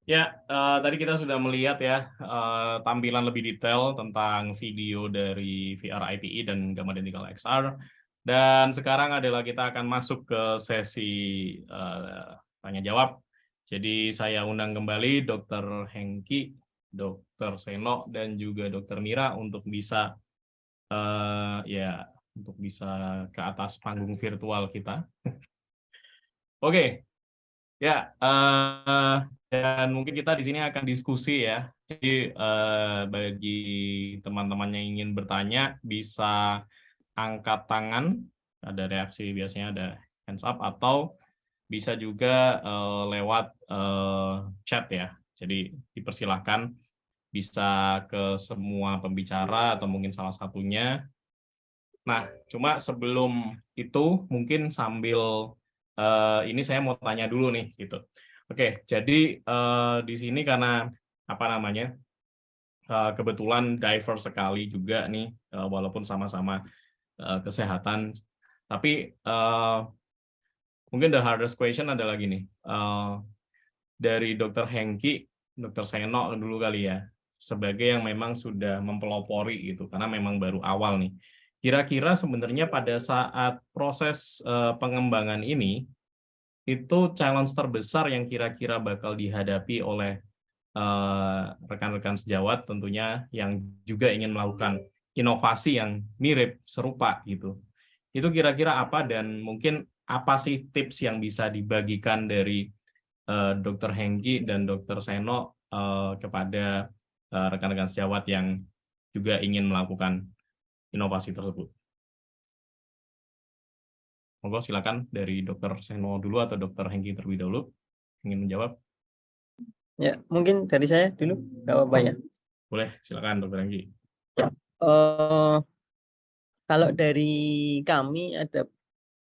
Ya, tadi kita sudah melihat ya tampilan lebih detail tentang video dari VR IPE dan Gamma Dental XR. Dan sekarang adalah kita akan masuk ke sesi tanya jawab. Jadi saya undang kembali Dr. Hengki, Dr. Seno, dan juga Dr. Mira untuk bisa ya untuk bisa ke atas panggung virtual kita. Oke. Ya, dan mungkin kita di sini akan diskusi ya. Jadi bagi teman-teman yang ingin bertanya bisa angkat tangan, ada reaksi biasanya ada hands up atau bisa juga lewat chat ya. Jadi dipersilahkan bisa ke semua pembicara atau mungkin salah satunya. Nah, cuma sebelum itu mungkin sambil ini saya mau tanya dulu nih gitu. Oke, jadi di sini karena apa namanya kebetulan diverse sekali juga nih, walaupun sama-sama kesehatan, tapi mungkin the hardest question adalah gini, dari Dokter Hengki, Dokter Seno dulu kali ya, sebagai yang memang sudah mempelopori gitu, karena memang baru awal nih. Kira-kira sebenarnya pada saat proses pengembangan ini, itu challenge terbesar yang kira-kira bakal dihadapi oleh rekan-rekan sejawat tentunya yang juga ingin melakukan inovasi yang mirip, serupa gitu. Itu kira-kira apa dan mungkin apa sih tips yang bisa dibagikan dari Dr. Hengki dan Dr. Seno kepada rekan-rekan sejawat yang juga ingin melakukan inovasi tersebut. Monggo silakan dari Dr. Seno dulu atau Dr. Hengki terlebih dahulu ingin menjawab. Ya, mungkin dari saya dulu, nggak apa-apa ya. Boleh, silakan Dr. Hengki. Ya, kalau dari kami ada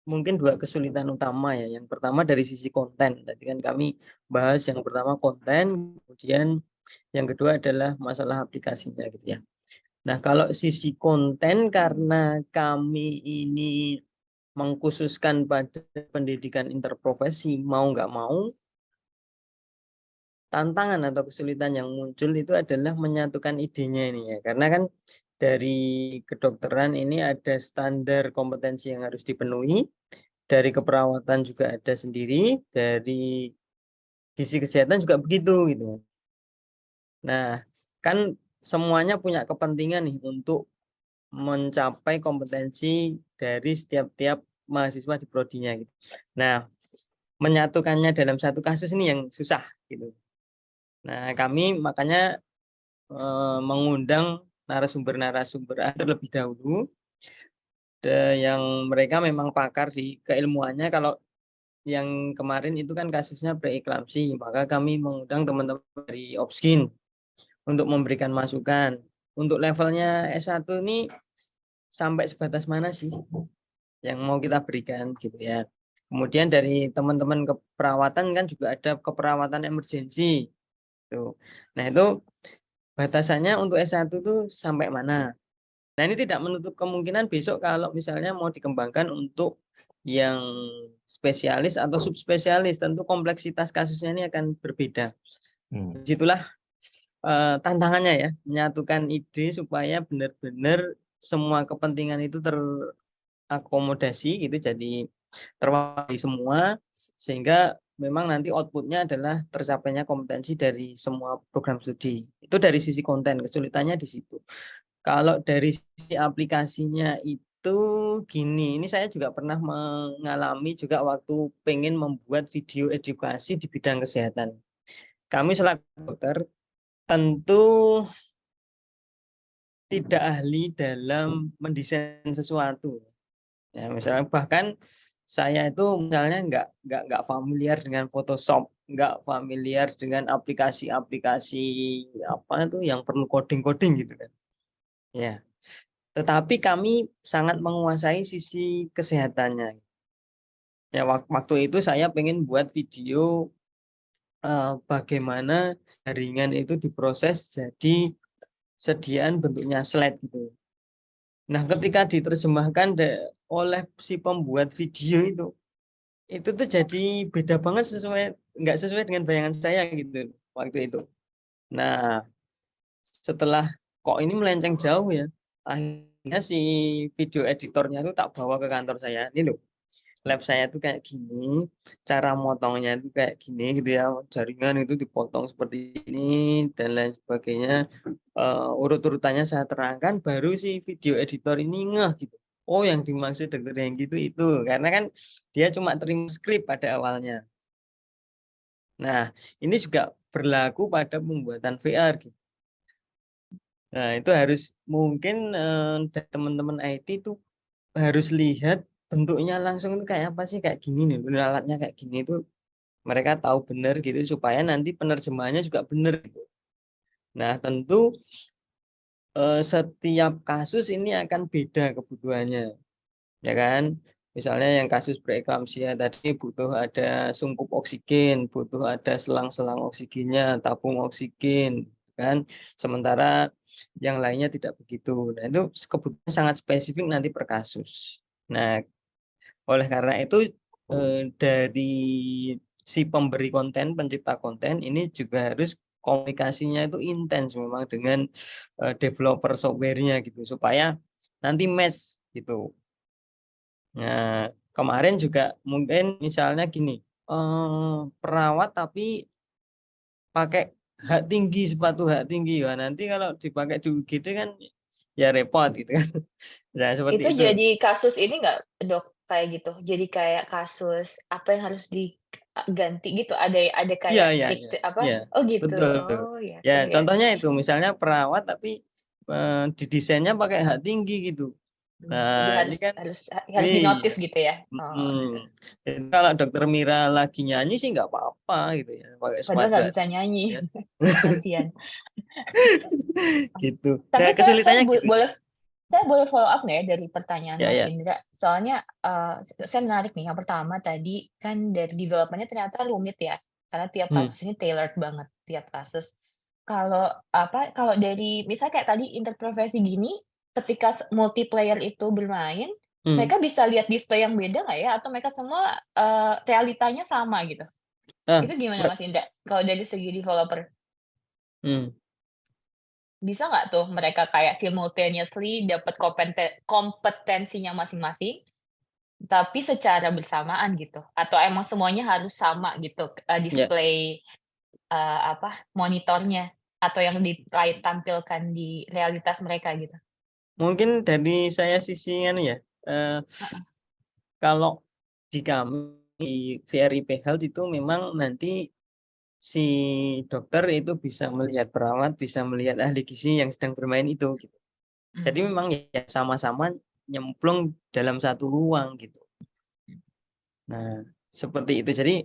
mungkin dua kesulitan utama ya. Yang pertama dari sisi konten. Tadi kan kami bahas yang pertama konten, kemudian yang kedua adalah masalah aplikasinya gitu ya. Nah, kalau sisi konten karena kami ini mengkhususkan pada pendidikan interprofesi, mau nggak mau tantangan atau kesulitan yang muncul itu adalah menyatukan idenya ini ya. Karena kan dari kedokteran ini ada standar kompetensi yang harus dipenuhi, dari keperawatan juga ada sendiri, dari gizi kesehatan juga begitu gitu. Nah, kan semuanya punya kepentingan nih untuk mencapai kompetensi dari setiap-tiap mahasiswa di prodinya gitu. Nah, menyatukannya dalam satu kasus ini yang susah gitu. Nah, kami makanya mengundang narasumber-narasumber terlebih dahulu yang mereka memang pakar di keilmuannya. Kalau yang kemarin itu kan kasusnya preeklamsi, maka kami mengundang teman-teman dari Opskin untuk memberikan masukan. Untuk levelnya S1 ini sampai sebatas mana sih yang mau kita berikan gitu ya. Kemudian dari teman-teman keperawatan kan juga ada keperawatan emergensi. Tuh. Nah, itu batasannya untuk S1 itu sampai mana? Nah, ini tidak menutup kemungkinan besok kalau misalnya mau dikembangkan untuk yang spesialis atau subspesialis, tentu kompleksitas kasusnya ini akan berbeda. Disitulah tantangannya ya, menyatukan ide supaya benar-benar semua kepentingan itu terakomodasi gitu, jadi terwakili semua, sehingga memang nanti outputnya adalah tercapainya kompetensi dari semua program studi. Itu dari sisi konten, kesulitannya di situ. Kalau dari sisi aplikasinya itu gini, ini saya juga pernah mengalami juga waktu pengen membuat video edukasi di bidang kesehatan. Kami selaku dokter tentu tidak ahli dalam mendesain sesuatu. Ya, misalnya bahkan saya itu misalnya nggak familiar dengan Photoshop, nggak familiar dengan aplikasi-aplikasi apa itu yang perlu coding-coding gitu kan. Ya, tetapi kami sangat menguasai sisi kesehatannya. Ya, waktu itu saya pengen buat video bagaimana jaringan itu diproses jadi sediaan bentuknya slide gitu. Nah, ketika diterjemahkan oleh si pembuat video itu tuh jadi beda banget, nggak sesuai dengan bayangan saya gitu. waktu itu. Nah, setelah kok ini melenceng jauh ya, akhirnya si video editornya itu tak bawa ke kantor saya. Ini loh, lab saya tuh kayak gini, cara motongnya itu kayak gini gitu ya, jaringan itu dipotong seperti ini dan lain sebagainya. Urut-urutannya saya terangkan, baru si video editor ini ngeh gitu. Oh, yang dimaksud dokter yang gitu itu, karena kan dia cuma terima skrip pada awalnya. Nah, ini juga berlaku pada pembuatan VR gitu. Nah, itu harus mungkin teman-teman IT itu harus lihat bentuknya langsung itu kayak apa sih, kayak gini nih, bener alatnya kayak gini itu mereka tahu benar gitu supaya nanti penerjemahannya juga benar gitu. Nah, tentu setiap kasus ini akan beda kebutuhannya, ya kan? Misalnya yang kasus preeklamsia tadi butuh ada sungkup oksigen, butuh ada selang-selang oksigennya, tabung oksigen, kan? Sementara yang lainnya tidak begitu. Nah, itu kebutuhan sangat spesifik nanti per kasus. Nah, oleh karena itu dari si pemberi konten, pencipta konten ini juga harus komunikasinya itu intens memang dengan developer softwarenya gitu supaya nanti match gitu. Nah, kemarin juga mungkin misalnya gini, perawat tapi pakai hak tinggi, sepatu hak tinggi, ya nanti kalau dipakai di UGD kan ya repot gitu kan. Nah, seperti Itu itu. jadi kasus ini nggak, Dok, kayak gitu? Jadi kayak kasus apa yang harus diganti gitu? Ada Iya, kayak iya, iya, strict apa? iya, Oh gitu. betul, betul. Oh ya, Ya, seru ya. contohnya itu, misalnya perawat tapi didesainnya pakai hak tinggi gitu. Jadi Nah, ini harus kan, harus harus iya. di-notice gitu ya? Oh, Jadi kalau dokter Mira lagi nyanyi sih nggak apa-apa gitu ya, pakai padahal sepatu nggak hak bisa tinggi nyanyi, ya. kasihan. Gitu. Tapi Nah, saya kesulitannya gitu. boleh follow up nggak ya dari pertanyaan Ya, Mas ya. Indra? Soalnya saya menarik nih. Yang pertama tadi kan dari development-nya ternyata rumit ya, karena tiap Hmm, kasus ini tailored banget tiap kasus. Kalau dari misalnya kayak tadi interprofesi gini, ketika multiplayer itu bermain, hmm. mereka bisa lihat display yang beda nggak ya? Atau mereka semua realitanya sama gitu? Nah, Itu gimana Mas Indra? Kalau dari segi developer? hmm. Bisa nggak tuh mereka kayak simultaneously dapat kompetensinya masing-masing, tapi secara bersamaan gitu? Atau emang semuanya harus sama gitu, Ya, display, monitornya atau yang tampilkan di realitas mereka gitu? mungkin dari saya sisi anu ya, eh, Heeh. kalau di kami di VRIP Health itu memang nanti si dokter itu bisa melihat perawat, bisa melihat ahli gizi yang sedang bermain itu gitu. Jadi Mmm. memang ya sama-sama nyemplung dalam satu ruang gitu. Nah, seperti itu. Jadi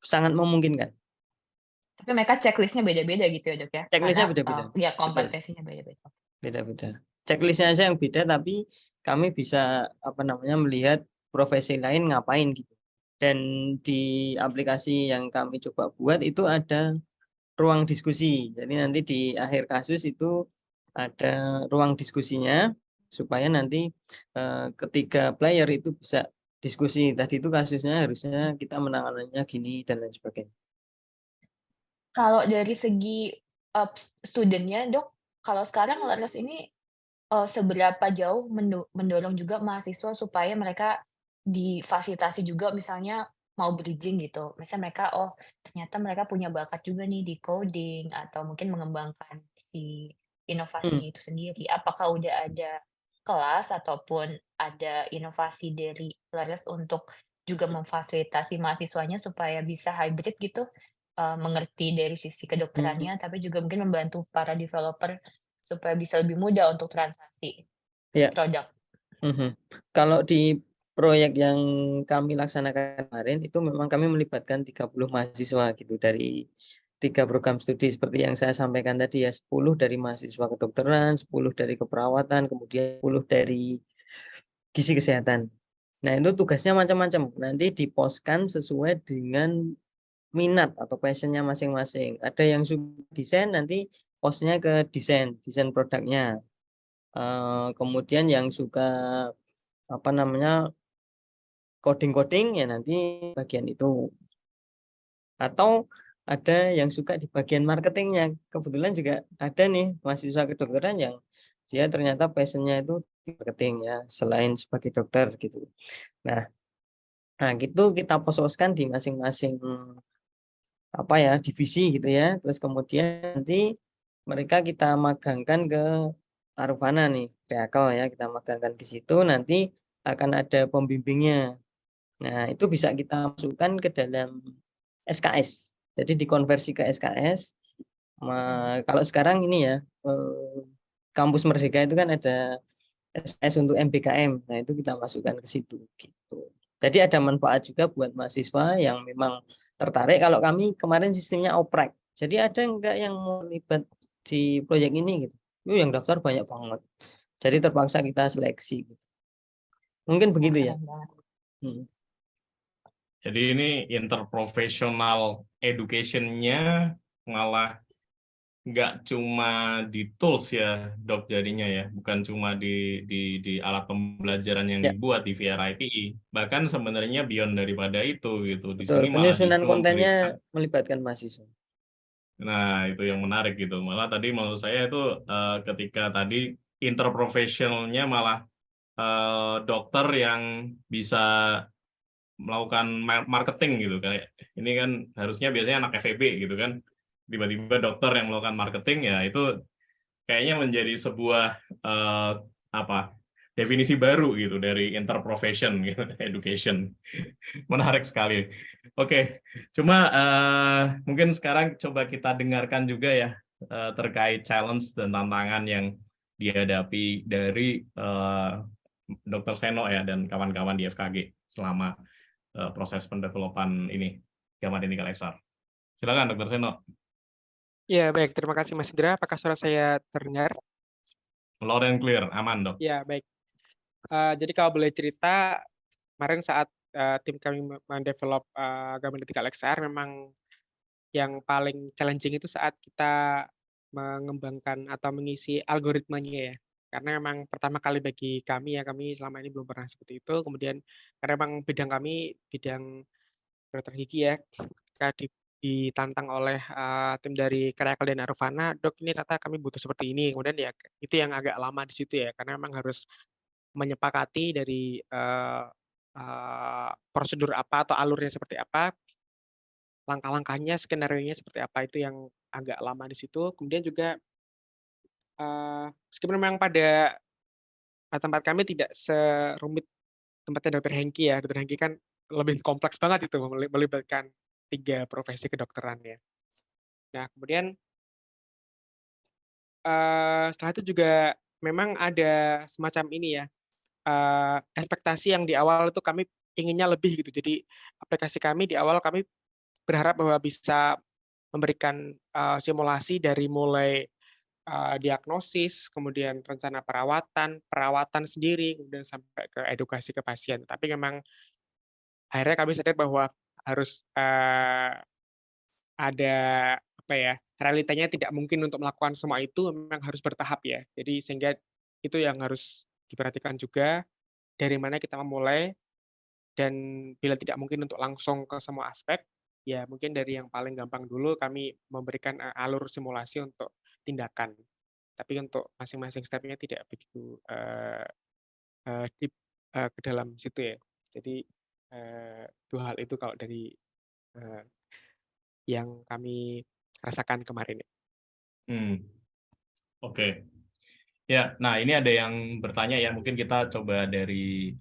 sangat memungkinkan. Tapi mereka checklist-nya beda-beda gitu ya, Dok, ya? Karena, Checklistnya beda-beda. ya Betul, kompetensinya beda-beda. beda-beda. Checklistnya aja yang beda, tapi kami bisa apa namanya melihat profesi lain ngapain gitu. Dan di aplikasi yang kami coba buat itu ada ruang diskusi. Jadi nanti di akhir kasus itu ada ruang diskusinya supaya nanti ketiga player itu bisa diskusi. Tadi itu kasusnya harusnya kita menangannya gini dan lain sebagainya. Kalau dari segi, student-nya, Dok, kalau sekarang LERES ini seberapa jauh mendorong juga mahasiswa supaya mereka difasilitasi juga misalnya mau bridging gitu. Misalnya mereka, oh ternyata mereka punya bakat juga nih di coding atau mungkin mengembangkan si Hmm, inovasinya itu sendiri. Apakah udah ada kelas ataupun ada inovasi dari LERES untuk juga memfasilitasi mahasiswanya supaya bisa hybrid gitu, mengerti dari sisi hmm, kedokterannya, tapi juga mungkin membantu para developer supaya bisa lebih mudah untuk transaksi ya. produk. Mhm. Kalau di proyek yang kami laksanakan kemarin itu memang kami melibatkan 30 mahasiswa gitu dari 3 program studi seperti yang saya sampaikan tadi ya, 10 dari mahasiswa kedokteran, 10 dari keperawatan, kemudian 10 dari gizi kesehatan. Nah, itu tugasnya macam-macam. Nanti diposkan sesuai dengan minat atau passionnya masing-masing. Ada yang suka desain, nanti posnya ke desain produknya. Kemudian yang suka apa namanya coding-coding ya nanti bagian itu. Atau ada yang suka di bagian marketingnya. Kebetulan juga ada nih mahasiswa kedokteran yang dia ternyata passionnya itu di marketing ya, selain sebagai dokter gitu. Nah, gitu kita pos-poskan di masing-masing apa ya divisi gitu ya. Terus kemudian nanti mereka kita magangkan ke Arvana nih, Reakel ya, kita magangkan ke situ, nanti akan ada pembimbingnya. Nah, itu bisa kita masukkan ke dalam SKS. Jadi dikonversi ke SKS. Kalau sekarang ini ya, kampus Merdeka itu kan ada SKS untuk MBKM. Nah, itu kita masukkan ke situ gitu. Jadi ada manfaat juga buat mahasiswa yang memang tertarik. Kalau kami kemarin sistemnya oprek. Jadi ada enggak yang mau terlibat di proyek ini gitu. Yang daftar banyak banget. Jadi terpaksa kita seleksi gitu. Mungkin Wah, begitu ya. keren banget. Jadi ini interprofessional education-nya malah nggak cuma di tools ya, Dok, jadinya ya, bukan cuma di alat pembelajaran yang Ya, dibuat di VRIPI, bahkan sebenarnya beyond daripada itu gitu. Di betul. sini malah Penyusunan justru kontennya melibatkan mahasiswa. nah, itu yang menarik gitu. Malah tadi menurut saya itu ketika tadi interprofessionalnya malah dokter yang bisa melakukan marketing gitu kayak ini kan harusnya biasanya anak FEB gitu kan, tiba-tiba dokter yang melakukan marketing, ya itu kayaknya menjadi sebuah apa definisi baru gitu dari interprofession gitu education. Menarik sekali. Oke, cuma mungkin sekarang coba kita dengarkan juga ya terkait challenge dan tantangan yang dihadapi dari Dr. Seno ya dan kawan-kawan di FKG selama proses pendevelopan ini gamma clinical XR. Silakan Dr. Seno. Ya, baik. Terima kasih Mas Indra. Apakah suara saya terdengar? Loud and clear, aman dok. Ya, baik. Jadi kalau boleh cerita, kemarin saat tim kami mendevelop gamma clinical XR, memang yang paling challenging itu saat kita mengembangkan atau mengisi algoritmanya ya. Karena memang pertama kali bagi kami ya, kami selama ini belum pernah seperti itu. Kemudian karena memang bidang kami, bidang dokter gigi ya, ketika ditantang oleh tim dari Kreakel dan Arvana, dok ini ternyata kami butuh seperti ini. Kemudian ya itu yang agak lama di situ ya, karena memang harus menyepakati dari prosedur apa atau alurnya seperti apa, langkah-langkahnya, skenario-nya seperti apa, itu yang agak lama di situ. Kemudian juga meskipun memang pada tempat kami tidak serumit tempatnya Dr. Hengki ya, Dr. Hengki kan lebih kompleks banget itu, melibatkan 3 profesi kedokteran ya. Nah, kemudian setelah itu juga memang ada semacam ini ya, ekspektasi yang di awal itu kami inginnya lebih gitu. Jadi aplikasi kami di awal kami berharap bahwa bisa memberikan simulasi dari mulai diagnosis, kemudian rencana perawatan sendiri, kemudian sampai ke edukasi ke pasien. Tapi memang akhirnya kami sadar bahwa harus ada apa ya, realitanya tidak mungkin untuk melakukan semua itu, memang harus bertahap ya. Jadi sehingga itu yang harus diperhatikan juga, dari mana kita memulai, dan bila tidak mungkin untuk langsung ke semua aspek, ya mungkin dari yang paling gampang dulu kami memberikan alur simulasi untuk tindakan. Tapi untuk masing-masing step-nya tidak begitu deep ke dalam situ ya. Jadi 2 hal itu kalau dari yang kami rasakan kemarin. Oke. Ya, nah ini ada yang bertanya ya, mungkin kita coba dari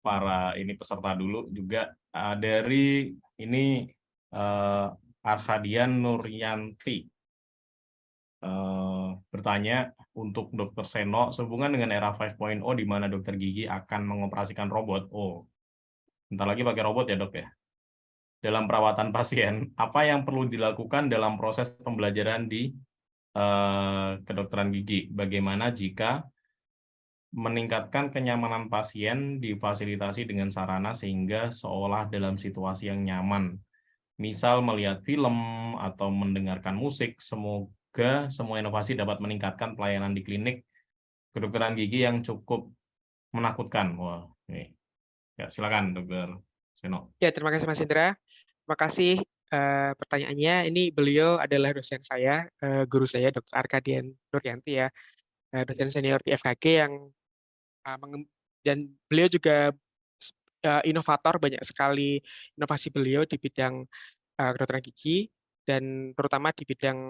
para ini peserta dulu juga. Dari ini Arhadian Nuryanti bertanya untuk Dr. Seno, sehubungan dengan era 5.0 di mana dokter gigi akan mengoperasikan robot. Oh, bentar lagi pakai robot ya dok ya. Dalam perawatan pasien, apa yang perlu dilakukan dalam proses pembelajaran di kedokteran gigi? Bagaimana jika meningkatkan kenyamanan pasien difasilitasi dengan sarana sehingga seolah dalam situasi yang nyaman, misal melihat film atau mendengarkan musik. Semoga semua inovasi dapat meningkatkan pelayanan di klinik kedokteran gigi yang cukup menakutkan. Wah, nih. Ya, silakan dokter Seno. Ya, terima kasih Mas Indra. Terima kasih pertanyaannya. Ini beliau adalah dosen saya, guru saya, Dr. Arkadian Nuryanti ya, dosen senior di FKG yang dan beliau juga inovator, banyak sekali inovasi beliau di bidang kedokteran gigi dan terutama di bidang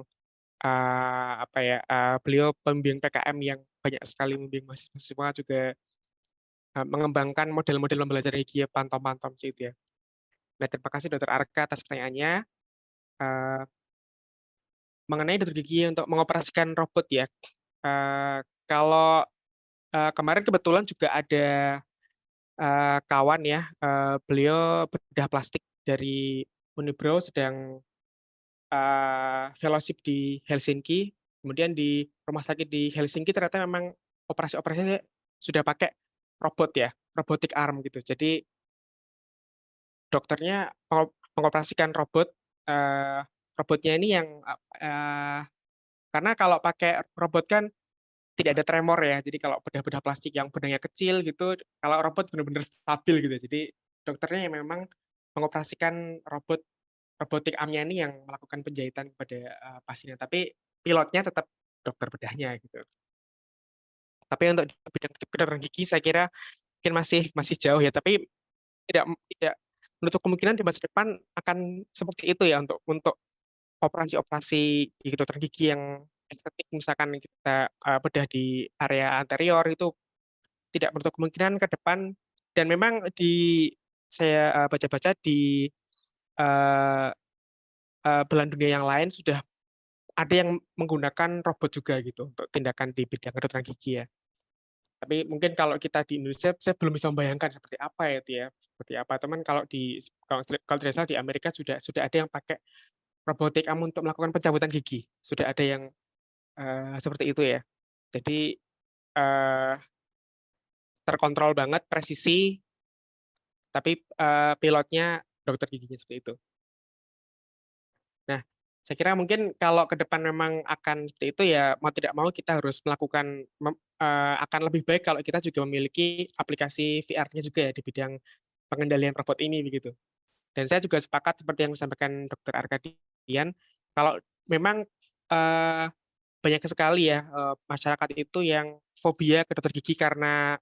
beliau pembimbing PKM yang banyak sekali membimbing mahasiswa juga mengembangkan model-model pembelajaran gigi pantom-pantom gitu ya. Nah, terima kasih Dr. Arka atas pertanyaannya. Eh, mengenai dokter gigi untuk mengoperasikan robot ya. Kalau kemarin kebetulan juga ada kawan ya, beliau bedah plastik dari Unibrow sedang fellowship di Helsinki. Kemudian di rumah sakit di Helsinki ternyata memang operasinya sudah pakai robot ya, robotic arm gitu. Jadi dokternya mengoperasikan robotnya ini yang karena kalau pakai robot kan tidak ada tremor ya. Jadi kalau bedah-bedah plastik yang bedahnya kecil gitu, kalau robot benar-benar stabil gitu. Jadi dokternya yang memang mengoperasikan robotik armnya ini yang melakukan penjahitan kepada pasiennya. Tapi pilotnya tetap dokter bedahnya gitu. Tapi untuk bidang kedokteran gigi saya kira mungkin masih jauh ya. Tapi tidak menutup kemungkinan di masa depan akan seperti itu ya untuk operasi-operasi di kedokteran gigi yang estetik, misalkan kita bedah di area anterior itu tidak menutup kemungkinan ke depan. Dan memang saya baca-baca di uh, belahan dunia yang lain sudah ada yang menggunakan robot juga gitu untuk tindakan di bidang kedokteran gigi ya. Tapi mungkin kalau kita di Indonesia, saya belum bisa membayangkan seperti apa ya itu ya, seperti apa. Teman kalau tidak salah di Amerika sudah ada yang pakai robotik arm untuk melakukan pencabutan gigi, sudah ada yang seperti itu ya. Jadi terkontrol banget, presisi, tapi pilotnya dokter giginya seperti itu. Nah, saya kira mungkin kalau ke depan memang akan seperti itu ya, mau tidak mau kita harus melakukan, akan lebih baik kalau kita juga memiliki aplikasi VR-nya juga ya di bidang pengendalian robot ini begitu. Dan saya juga sepakat seperti yang disampaikan Dr. Arkadian, kalau memang banyak sekali ya masyarakat itu yang fobia ke dokter gigi karena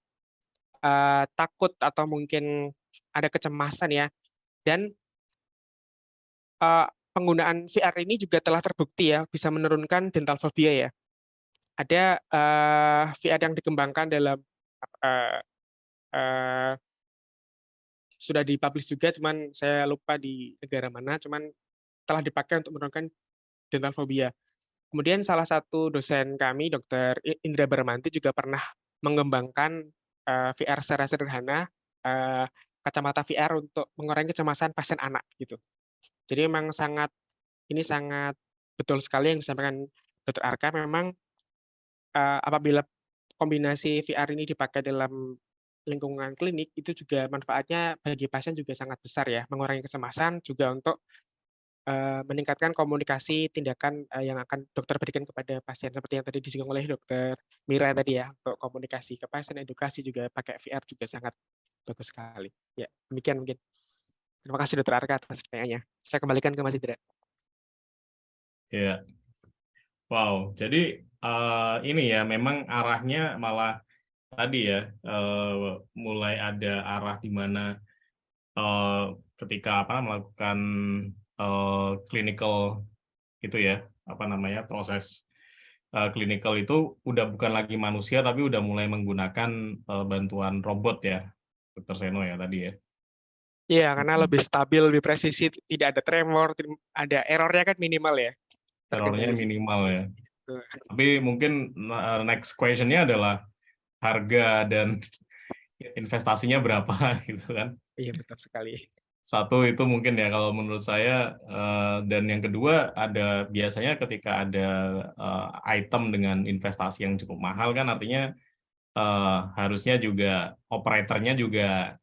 takut atau mungkin ada kecemasan ya. Dan penggunaan VR ini juga telah terbukti ya bisa menurunkan dental fobia ya. Ada VR yang dikembangkan dalam sudah dipublish juga, cuman saya lupa di negara mana, cuman telah dipakai untuk menurunkan dental fobia. Kemudian salah satu dosen kami, Dr. Indra Baramanti, juga pernah mengembangkan VR secara sederhana, kacamata VR untuk mengurangi kecemasan pasien anak gitu. Jadi memang ini sangat betul sekali yang disampaikan Dr. Arka. Memang apabila kombinasi VR ini dipakai dalam lingkungan klinik, itu juga manfaatnya bagi pasien juga sangat besar ya, mengurangi kecemasan juga untuk meningkatkan komunikasi tindakan yang akan dokter berikan kepada pasien seperti yang tadi disinggung oleh Dokter Mira tadi ya, untuk komunikasi ke pasien, edukasi juga pakai VR juga sangat bagus sekali. Ya, demikian mungkin. Terima kasih Dokter Arka atas pertanyaannya. Saya kembalikan ke Mas Indra. Ya, wow. Jadi ini ya memang arahnya malah tadi ya mulai ada arah di mana ketika melakukan clinical itu ya proses clinical itu udah bukan lagi manusia tapi udah mulai menggunakan bantuan robot ya, Dr. Seno ya tadi ya. Iya, karena lebih stabil, lebih presisi, tidak ada tremor, ada errornya kan minimal ya. Errornya minimal ya. Tapi mungkin next question-nya adalah harga dan investasinya berapa gitu kan. Iya, betul sekali. Satu itu mungkin ya kalau menurut saya, dan yang kedua biasanya ketika ada item dengan investasi yang cukup mahal kan artinya harusnya juga operatornya juga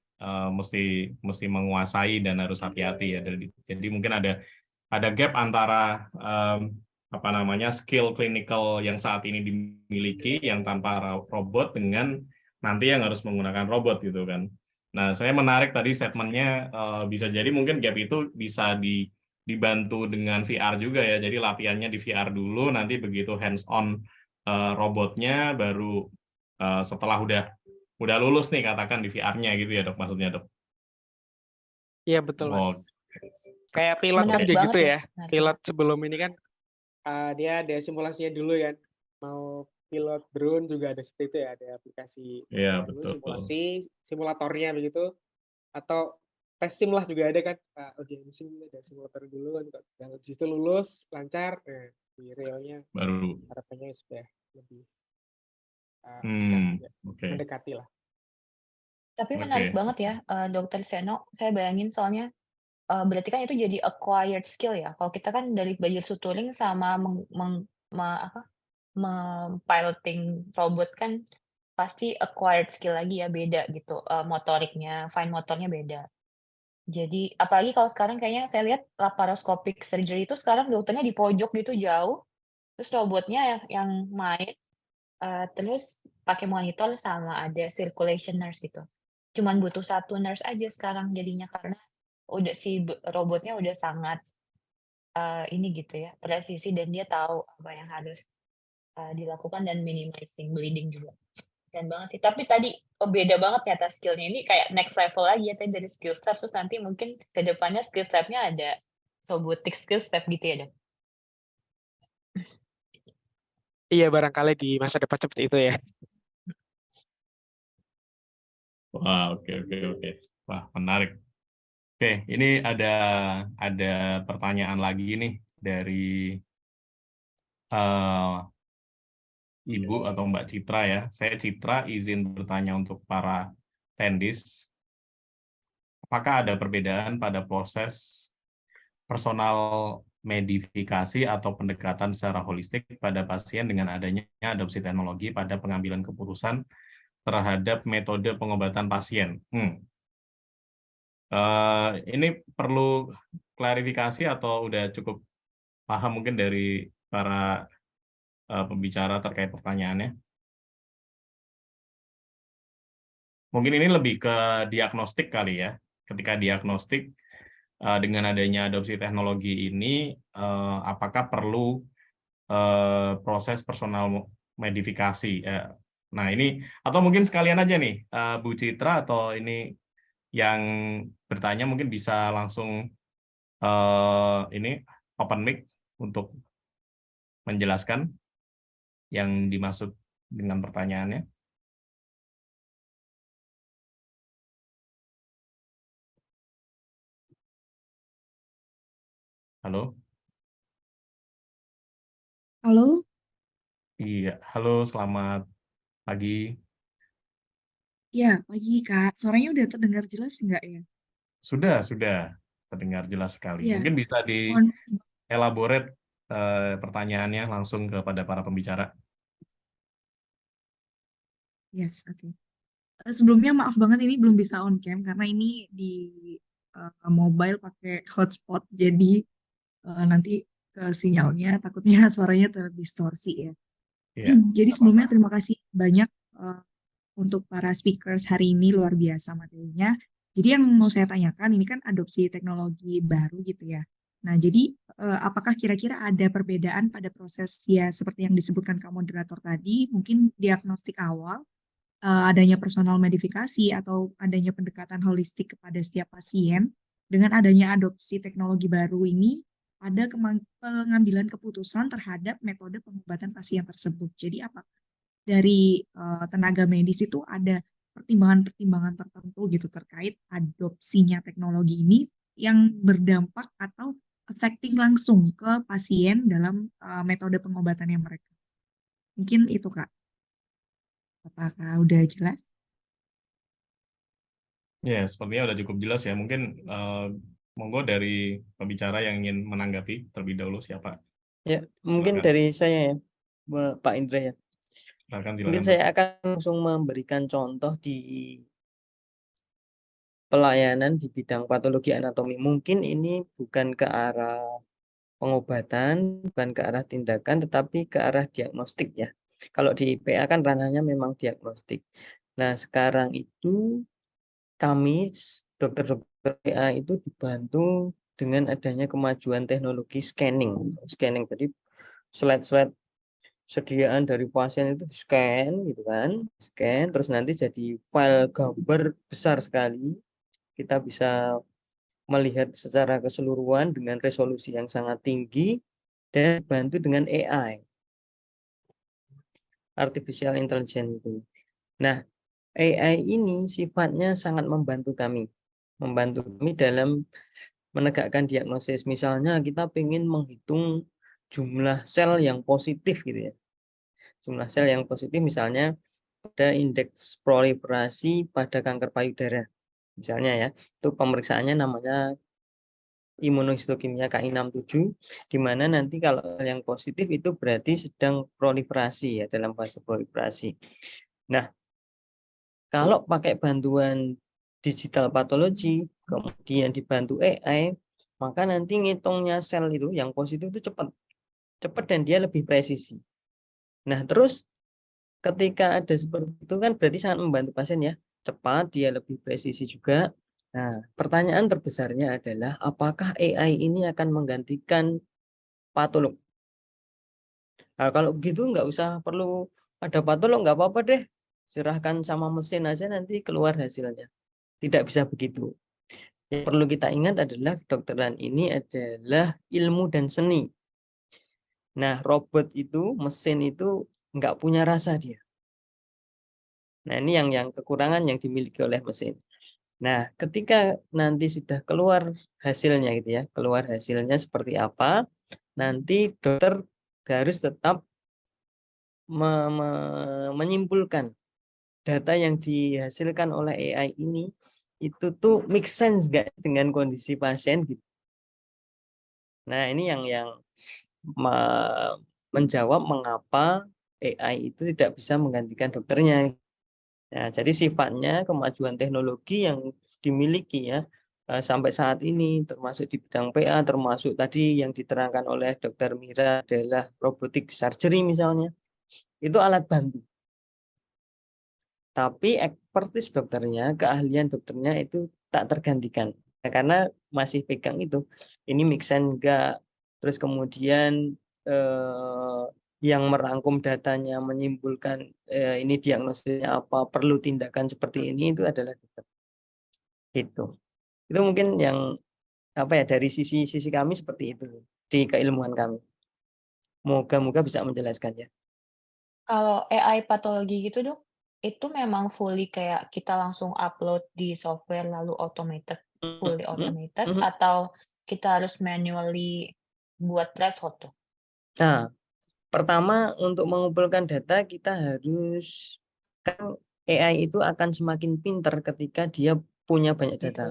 mesti menguasai dan harus hati-hati ya. Jadi mungkin ada gap antara skill clinical yang saat ini dimiliki yang tanpa robot dengan nanti yang harus menggunakan robot gitu kan. Nah, saya menarik tadi statementnya, bisa jadi mungkin gap itu bisa dibantu dengan VR juga ya. Jadi latihannya di VR dulu, nanti begitu hands-on robotnya, baru setelah udah lulus nih katakan di VR-nya gitu ya dok, maksudnya dok. Iya betul Mas. Oh, Kayak pilot kan Menarik juga banget gitu ya. ya. Menarik Pilot banget. sebelum ini kan dia ada simulasinya dulu ya. Mau pilot drone juga ada seperti itu ya, ada aplikasi iya dulu betul. simulasi, simulatornya begitu, atau tes sim lah juga ada kan, ujian sim ada simulator dulu kan, dan habis itu lulus lancar, di realnya Baru. harapannya sudah lebih Oke. mendekati lah. Tapi Oke. menarik banget ya, Dokter Seno. Saya bayangin soalnya berarti kan itu jadi acquired skill ya. Kalau kita kan dari belajar tutoring sama piloting robot kan pasti acquired skill lagi ya, beda gitu, motoriknya, fine motornya beda. Jadi apalagi kalau sekarang kayaknya saya lihat laparoscopic surgery itu sekarang dokternya di pojok gitu jauh, terus robotnya yang main, terus pakai monitor sama ada circulation nurse gitu. Cuman butuh 1 nurse aja sekarang jadinya karena udah si robotnya udah sangat, ini gitu ya, presisi dan dia tahu apa yang harus, dilakukan dan minimizing bleeding juga. Keren banget sih. Tapi tadi beda banget ternyata skill-nya ini kayak next level lagi ya tadi dari skill step terus nanti mungkin ke depannya skill step-nya ada robotic skill step gitu ya, Dok? Iya barangkali di masa depan seperti itu ya. Wah, oke. Wah, menarik. Oke, ini ada pertanyaan lagi nih dari Ibu atau Mbak Citra ya. Saya Citra, izin bertanya untuk para attendees. Apakah ada perbedaan pada proses personal medifikasi atau pendekatan secara holistik pada pasien dengan adanya adopsi teknologi pada pengambilan keputusan terhadap metode pengobatan pasien? Ini perlu klarifikasi atau udah cukup paham mungkin dari para pembicara terkait pertanyaannya? Mungkin ini lebih ke diagnostik kali ya. Ketika diagnostik dengan adanya adopsi teknologi ini, apakah perlu proses personal modifikasi? Nah ini, atau mungkin sekalian aja nih, Bu Citra atau ini yang bertanya mungkin bisa langsung ini open mic untuk menjelaskan yang dimaksud dengan pertanyaannya. Halo? Halo, Iya, halo, selamat pagi. ya pagi Kak. Suaranya udah terdengar jelas nggak ya? Sudah terdengar jelas sekali. Iya, Mungkin bisa mohon di-elaborate pertanyaannya langsung kepada para pembicara. yes, oke. Sebelumnya maaf banget ini belum bisa on cam karena ini di mobile pakai hotspot, jadi nanti ke sinyalnya takutnya suaranya terdistorsi ya. Iya, Jadi nggak sebelumnya apa-apa. terima kasih banyak untuk para speakers hari ini, luar biasa materinya. Jadi yang mau saya tanyakan ini kan adopsi teknologi baru gitu ya. Nah, jadi apakah kira-kira ada perbedaan pada proses ya seperti yang disebutkan Kak moderator tadi, mungkin diagnostik awal, adanya personal modifikasi atau adanya pendekatan holistik kepada setiap pasien dengan adanya adopsi teknologi baru ini pada pengambilan keputusan terhadap metode pengobatan pasien tersebut. Jadi apakah dari tenaga medis itu ada pertimbangan-pertimbangan tertentu gitu terkait adopsinya teknologi ini yang berdampak atau affecting langsung ke pasien dalam metode pengobatannya mereka. Mungkin itu Kak. Apakah udah jelas? Ya, sepertinya udah cukup jelas ya. Mungkin monggo dari pembicara yang ingin menanggapi terlebih dahulu siapa? Ya, mungkin Silakan. dari saya ya, Pak Indra ya. Mungkin Silakan. saya akan langsung memberikan contoh di pelayanan di bidang patologi anatomi. Mungkin ini bukan ke arah pengobatan, bukan ke arah tindakan, tetapi ke arah diagnostik ya. Kalau di PA kan ranahnya memang diagnostik. Nah, sekarang itu kami dokter-dokter PA itu dibantu dengan adanya kemajuan teknologi scanning. Jadi slide-slide sediaan dari pasien itu di scan gitu kan, scan terus nanti jadi file gambar besar sekali. Kita bisa melihat secara keseluruhan dengan resolusi yang sangat tinggi dan dibantu dengan AI, artificial intelligence itu. Nah, AI ini sifatnya sangat membantu kami dalam menegakkan diagnosis. Misalnya kita ingin menghitung jumlah sel yang positif gitu ya. Jumlah sel yang positif misalnya pada indeks proliferasi pada kanker payudara. Misalnya ya, itu pemeriksaannya namanya imunohistokimia Ki67, di mana nanti kalau yang positif itu berarti sedang proliferasi ya, dalam fase proliferasi. Nah, kalau pakai bantuan digital pathology, kemudian dibantu AI, maka nanti ngitungnya sel itu yang positif itu cepat dan dia lebih presisi. Nah, terus ketika ada seperti itu kan berarti sangat membantu pasien ya, cepat, dia lebih presisi juga. Nah, pertanyaan terbesarnya adalah apakah AI ini akan menggantikan patolog? Nah, kalau begitu nggak usah perlu ada patolog, nggak apa-apa deh. Serahkan sama mesin aja nanti keluar hasilnya. Tidak bisa begitu. Yang perlu kita ingat adalah kedokteran ini adalah ilmu dan seni. Nah, robot itu, mesin itu nggak punya rasa dia. Nah, ini yang kekurangan yang dimiliki oleh mesin. Nah, ketika nanti sudah keluar hasilnya gitu ya, keluar hasilnya seperti apa, nanti dokter harus tetap menyimpulkan data yang dihasilkan oleh AI ini itu tuh make sense nggak dengan kondisi pasien gitu. Nah, ini yang menjawab mengapa AI itu tidak bisa menggantikan dokternya. Nah, jadi sifatnya kemajuan teknologi yang dimiliki ya sampai saat ini, termasuk di bidang PA, termasuk tadi yang diterangkan oleh Dr. Mira adalah robotic surgery misalnya, itu alat bantu. Tapi ekspertis dokternya, keahlian dokternya itu tak tergantikan. Nah, karena masih pegang itu, ini make sense enggak, terus kemudian yang merangkum datanya, menyimpulkan ini diagnosisnya apa, perlu tindakan seperti ini, itu adalah dokter. Itu mungkin yang apa ya, dari sisi kami seperti itu di keilmuan kami. Moga-moga bisa menjelaskannya. Kalau AI patologi gitu dok, itu memang fully kayak kita langsung upload di software lalu fully automated, atau kita harus manually buat threshold tuh? Nah, pertama untuk mengumpulkan data kita harus, kan AI itu akan semakin pintar ketika dia punya banyak data,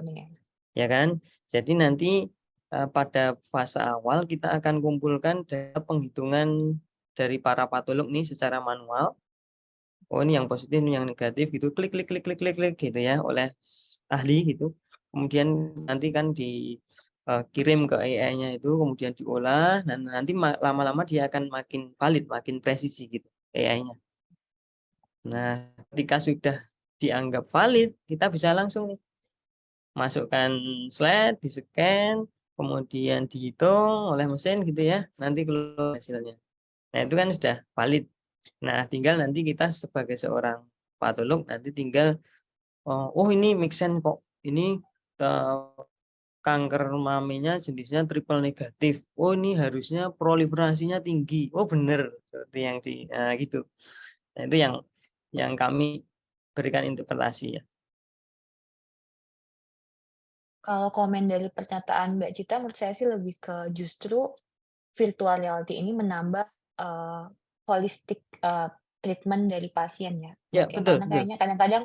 ya kan? Jadi nanti pada fase awal kita akan kumpulkan data penghitungan dari para patolog nih secara manual. Oh, ini yang positif, ini yang negatif gitu, klik gitu ya oleh ahli gitu. Kemudian nanti kan dikirim ke AI-nya itu, kemudian diolah, dan nanti lama-lama dia akan makin valid, makin presisi gitu AI-nya. Nah, ketika sudah dianggap valid, kita bisa langsung nih masukkan slide, di-scan, kemudian dihitung oleh mesin gitu ya, nanti keluar hasilnya. Nah, itu kan sudah valid. Nah, tinggal nanti kita sebagai seorang patolog nanti tinggal oh ini make sense kok. Ini kanker maminya jenisnya triple negatif. Oh, ini harusnya proliferasinya tinggi. Oh, benar seperti yang gitu. Nah, itu yang kami berikan interpretasi ya. Kalau komen dari pernyataan Mbak Cita, menurut saya sih lebih ke justru virtual reality ini menambah holistic treatment dari pasien ya. Ya, betul. Karena kayaknya kadang-kadang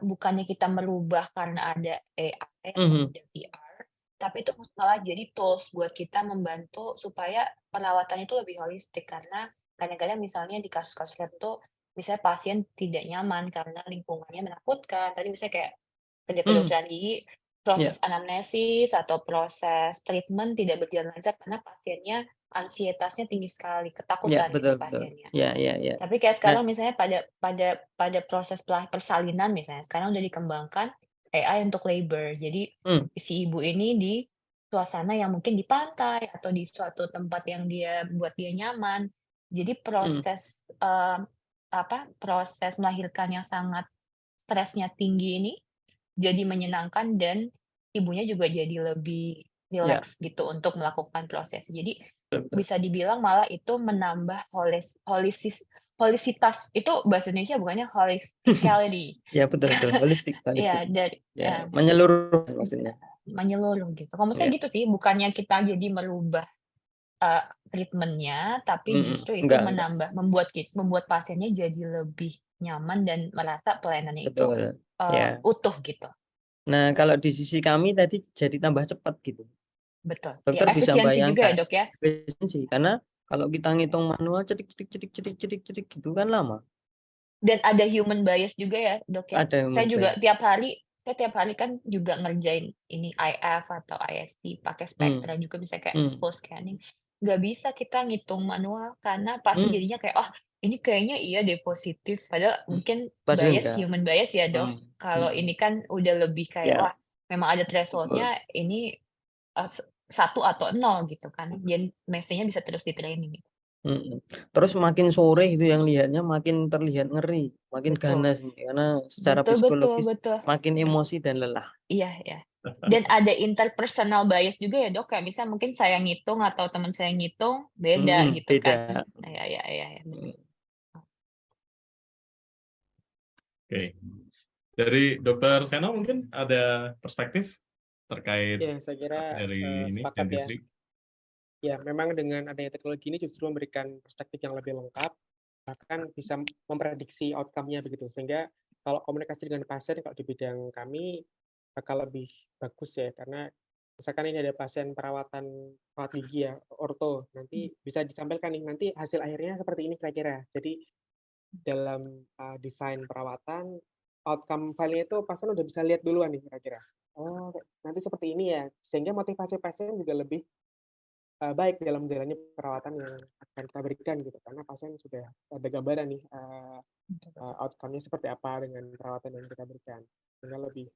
bukannya kita merubah karena ada AI atau ada VR, tapi itu malah jadi tools buat kita membantu supaya perawatan itu lebih holistik. Karena kadang-kadang misalnya di kasus-kasus tertentu, misalnya pasien tidak nyaman karena lingkungannya menakutkan. Tadi misalnya kayak kerja kedokteran gigi, proses anamnesis atau proses treatment tidak berjalan lancar karena pasiennya ansietasnya tinggi sekali, Ya, ketakutan gitu betul betul. pasiennya. Ya ya ya. Tapi kayak Nah, sekarang misalnya pada proses persalinan misalnya, sekarang udah dikembangkan AI untuk labor. Jadi hmm, si ibu ini di suasana yang mungkin di pantai atau di suatu tempat yang buat dia nyaman. Jadi proses, proses melahirkan yang sangat stresnya tinggi ini jadi menyenangkan dan ibunya juga jadi lebih ya, rileks gitu untuk melakukan proses. Jadi betul betul. bisa dibilang malah itu menambah holisitas, itu bahasa Indonesia bukannya holisticality. Ya, betul betul. Holistik, holistik. Iya, dari Ya, menyeluruh maksudnya. menyeluruh gitu. Kalau menurut saya Ya. gitu sih, bukannya kita jadi merubah treatment-nya, tapi justru itu Enggak. membuat pasiennya jadi lebih nyaman dan merasa pelayanannya itu Betul. Ya. utuh gitu. Nah, kalau di sisi kami tadi jadi tambah cepat gitu. Betul. Dokter Ya, bisa efisiensi juga ya, bayangkan Dok ya. efisiensi, karena kalau kita ngitung manual cedik gitu kan lama. Dan ada human bias juga ya, Dok ya. Ada Saya juga bias. saya tiap hari kan juga ngerjain ini IF atau IST pakai Spectra juga bisa kayak full scanning. Nggak bisa kita ngitung manual karena pasti jadinya kayak, oh ini kayaknya iya deh positif. Padahal mungkin Padahal bias, enggak. human bias ya, Dok. Kalau ini kan udah lebih kayak, Ya, wah memang ada threshold-nya ini 1 atau 0 gitu kan. Jadi mestinya bisa terus di-training. Terus makin sore itu yang lihatnya makin terlihat ngeri, makin Betul. ganas nih, karena secara Betul psikologis betul. makin emosi dan lelah. Iya ya. Dan ada interpersonal bias juga ya, Dok, kayak misalnya mungkin saya ngitung atau teman saya ngitung beda gitu kan. Beda. Iya. Oke. Dari Dokter Seno mungkin ada perspektif terkait Ya, saya kira dari ini sepakat ya. dentistry. Ya, memang dengan adanya teknologi ini justru memberikan perspektif yang lebih lengkap, bahkan bisa memprediksi outcome-nya begitu. Sehingga kalau komunikasi dengan pasien, kalau di bidang kami, bakal lebih bagus ya, karena misalkan ini ada pasien perawat gigi ya, orto, nanti bisa disampaikan nih, nanti hasil akhirnya seperti ini kira-kira. Jadi dalam desain perawatan, outcome file-nya itu pasien udah bisa lihat duluan nih kira-kira. Oh, nanti seperti ini ya, sehingga motivasi pasien juga lebih baik dalam menjalani perawatan yang akan kita berikan gitu, karena pasien sudah ada gambaran nih outcome-nya seperti apa dengan perawatan yang kita berikan, sehingga lebih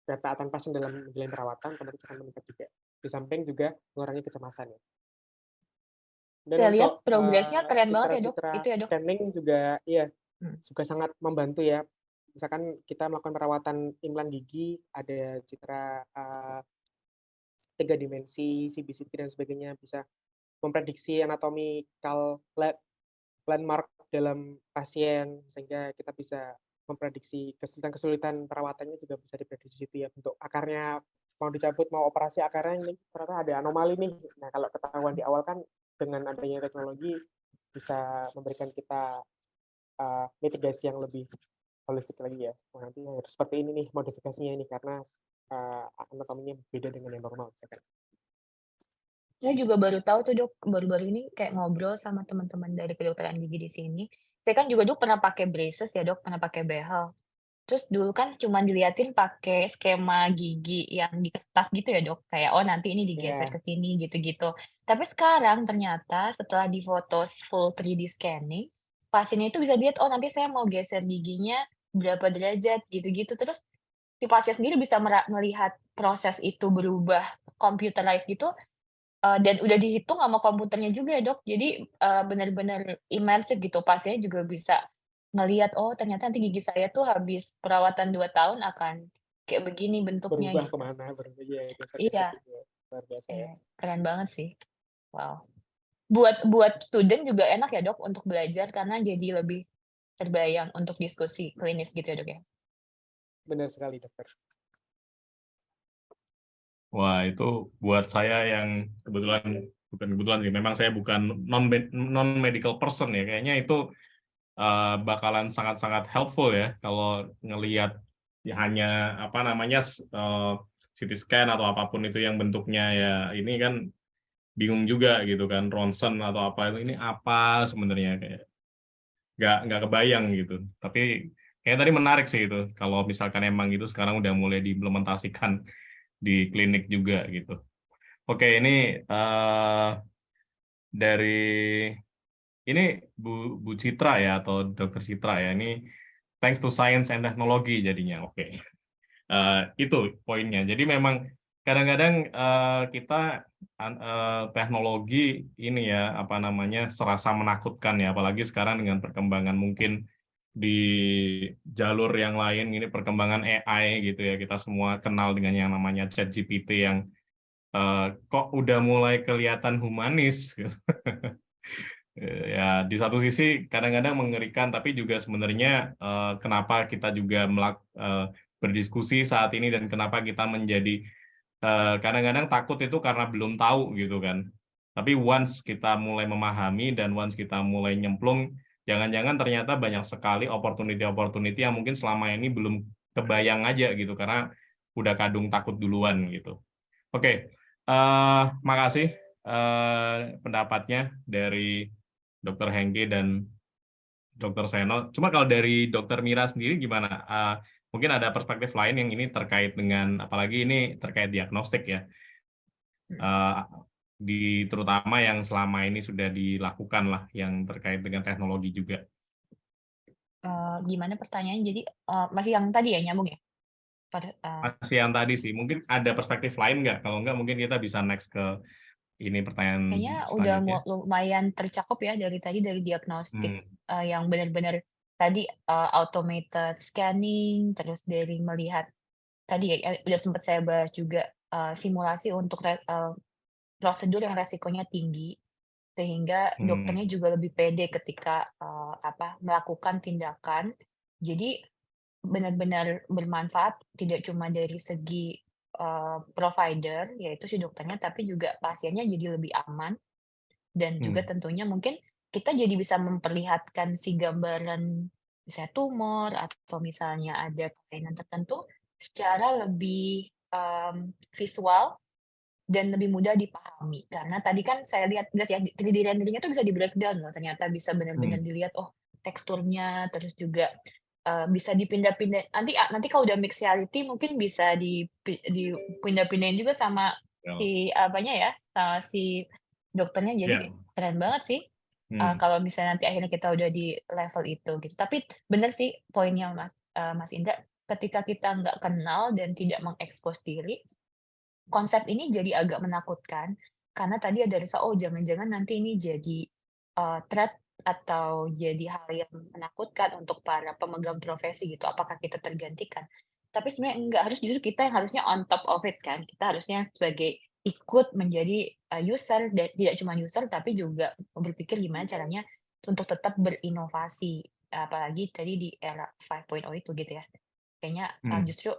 ketaatan pasien dalam menjalani perawatan otomatis akan meningkat juga. Di samping juga mengurangi kecemasan ya. Dan Saya lihat untuk progresnya keren banget ya, Dok. citra Itu ya, Dok. scanning juga juga sangat membantu ya. Misalkan kita melakukan perawatan implan gigi, ada citra 3 dimensi, CBCT dan sebagainya, bisa memprediksi anatomical landmark dalam pasien, sehingga kita bisa memprediksi kesulitan-kesulitan perawatannya juga bisa diprediksi situ ya. Untuk akarnya mau dicabut, mau operasi akarnya ini ternyata ada anomali nih. Nah, kalau ketahuan di awal kan dengan adanya teknologi bisa memberikan kita mitigasi yang lebih holistik lagi ya. Nah, nanti harus seperti ini nih modifikasinya ini karena anatominya beda dengan yang normal misalkan. Saya juga baru tahu tuh, Dok, baru-baru ini kayak ngobrol sama teman-teman dari kedokteran gigi di sini. Saya kan juga dulu pernah pakai braces ya, Dok, pernah pakai behel. Terus dulu kan cuma diliatin pakai skema gigi yang di kertas gitu ya, Dok, kayak, oh nanti ini digeser ke sini gitu-gitu. Tapi sekarang ternyata setelah difoto full 3D scanning, pasiennya itu bisa lihat, oh nanti saya mau geser giginya berapa derajat gitu-gitu. Terus si pasien sendiri bisa melihat proses itu berubah computerized gitu, dan udah dihitung sama komputernya juga ya, Dok. Jadi, benar-benar imersif gitu, pasiennya juga bisa ngelihat, oh ternyata nanti gigi saya tuh habis perawatan 2 tahun akan kayak begini bentuknya Berubah gitu. kemana, ya, Iya, geser-geser gitu. Luar biasa ya. keren banget sih. Wow. Buat student juga enak ya, Dok, untuk belajar karena jadi lebih terbayang untuk diskusi klinis gitu ya, Dok ya? Benar sekali, Dokter. Wah, itu buat saya yang bukan kebetulan sih, memang saya bukan non medical person ya. Kayaknya itu bakalan sangat-sangat helpful ya kalau ngelihat ya hanya apa namanya CT scan atau apapun itu yang bentuknya ya ini kan bingung juga gitu kan, ronsen atau apa ini apa sebenarnya kayak nggak kebayang gitu. Tapi kayak tadi menarik sih itu kalau misalkan emang gitu sekarang udah mulai diimplementasikan di klinik juga gitu. Oke, ini dari ini Bu Citra ya atau Dr. Citra ya. Ini thanks to science and technology jadinya. Oke. Itu poinnya. Jadi memang kadang-kadang kita teknologi ini ya apa namanya serasa menakutkan ya, apalagi sekarang dengan perkembangan mungkin di jalur yang lain ini perkembangan AI gitu ya, kita semua kenal dengan yang namanya ChatGPT yang kok udah mulai kelihatan humanis gitu. Ya, di satu sisi kadang-kadang mengerikan, tapi juga sebenarnya kenapa kita juga berdiskusi saat ini dan kenapa kita menjadi kadang-kadang takut itu karena belum tahu gitu kan. Tapi once kita mulai memahami dan once kita mulai nyemplung, jangan-jangan ternyata banyak sekali opportunity-opportunity yang mungkin selama ini belum kebayang aja gitu karena udah kadung takut duluan gitu. Oke, makasih pendapatnya dari Dr. Hengki dan Dr. Seno. Cuma kalau dari Dr. Mira sendiri gimana? Mungkin ada perspektif lain yang ini terkait dengan, apalagi ini terkait diagnostik ya, terutama yang selama ini sudah dilakukan lah, yang terkait dengan teknologi juga. Gimana pertanyaannya? Jadi masih yang tadi ya nyambung ya? Masih yang tadi sih, mungkin ada perspektif lain nggak? Kalau nggak mungkin kita bisa next ke ini pertanyaan Kayaknya udah selanjutnya. lumayan tercakup ya dari tadi dari diagnostik yang benar-benar tadi automated scanning, terus dari melihat tadi ya udah sempat saya bahas juga simulasi untuk prosedur yang resikonya tinggi sehingga dokternya juga lebih pede ketika melakukan tindakan. Jadi benar-benar bermanfaat tidak cuma dari segi provider yaitu si dokternya tapi juga pasiennya jadi lebih aman dan juga tentunya mungkin kita jadi bisa memperlihatkan si gambaran misalnya tumor atau misalnya ada kelainan tertentu secara lebih visual dan lebih mudah dipahami. Karena tadi kan saya lihat ya 3D rendering-nya tuh bisa di-breakdown loh, ternyata bisa benar-benar dilihat, oh teksturnya, terus juga bisa dipindah-pindah. Nanti kalau udah mixed reality mungkin bisa dipindah-pindahin juga sama si apanya ya, sama si dokternya. Jadi keren banget sih kalau misalnya nanti akhirnya kita udah di level itu gitu. Tapi benar sih poinnya Mas Indra, ketika kita nggak kenal dan tidak mengekspos diri, konsep ini jadi agak menakutkan karena tadi ada rasa, oh jangan-jangan nanti ini jadi threat atau jadi hal yang menakutkan untuk para pemegang profesi gitu, apakah kita tergantikan. Tapi sebenarnya enggak, justru kita yang harusnya on top of it kan, kita harusnya sebagai ikut menjadi user, dan tidak cuma user tapi juga berpikir gimana caranya untuk tetap berinovasi, apalagi tadi di era 5.0 itu gitu ya. Kayaknya justru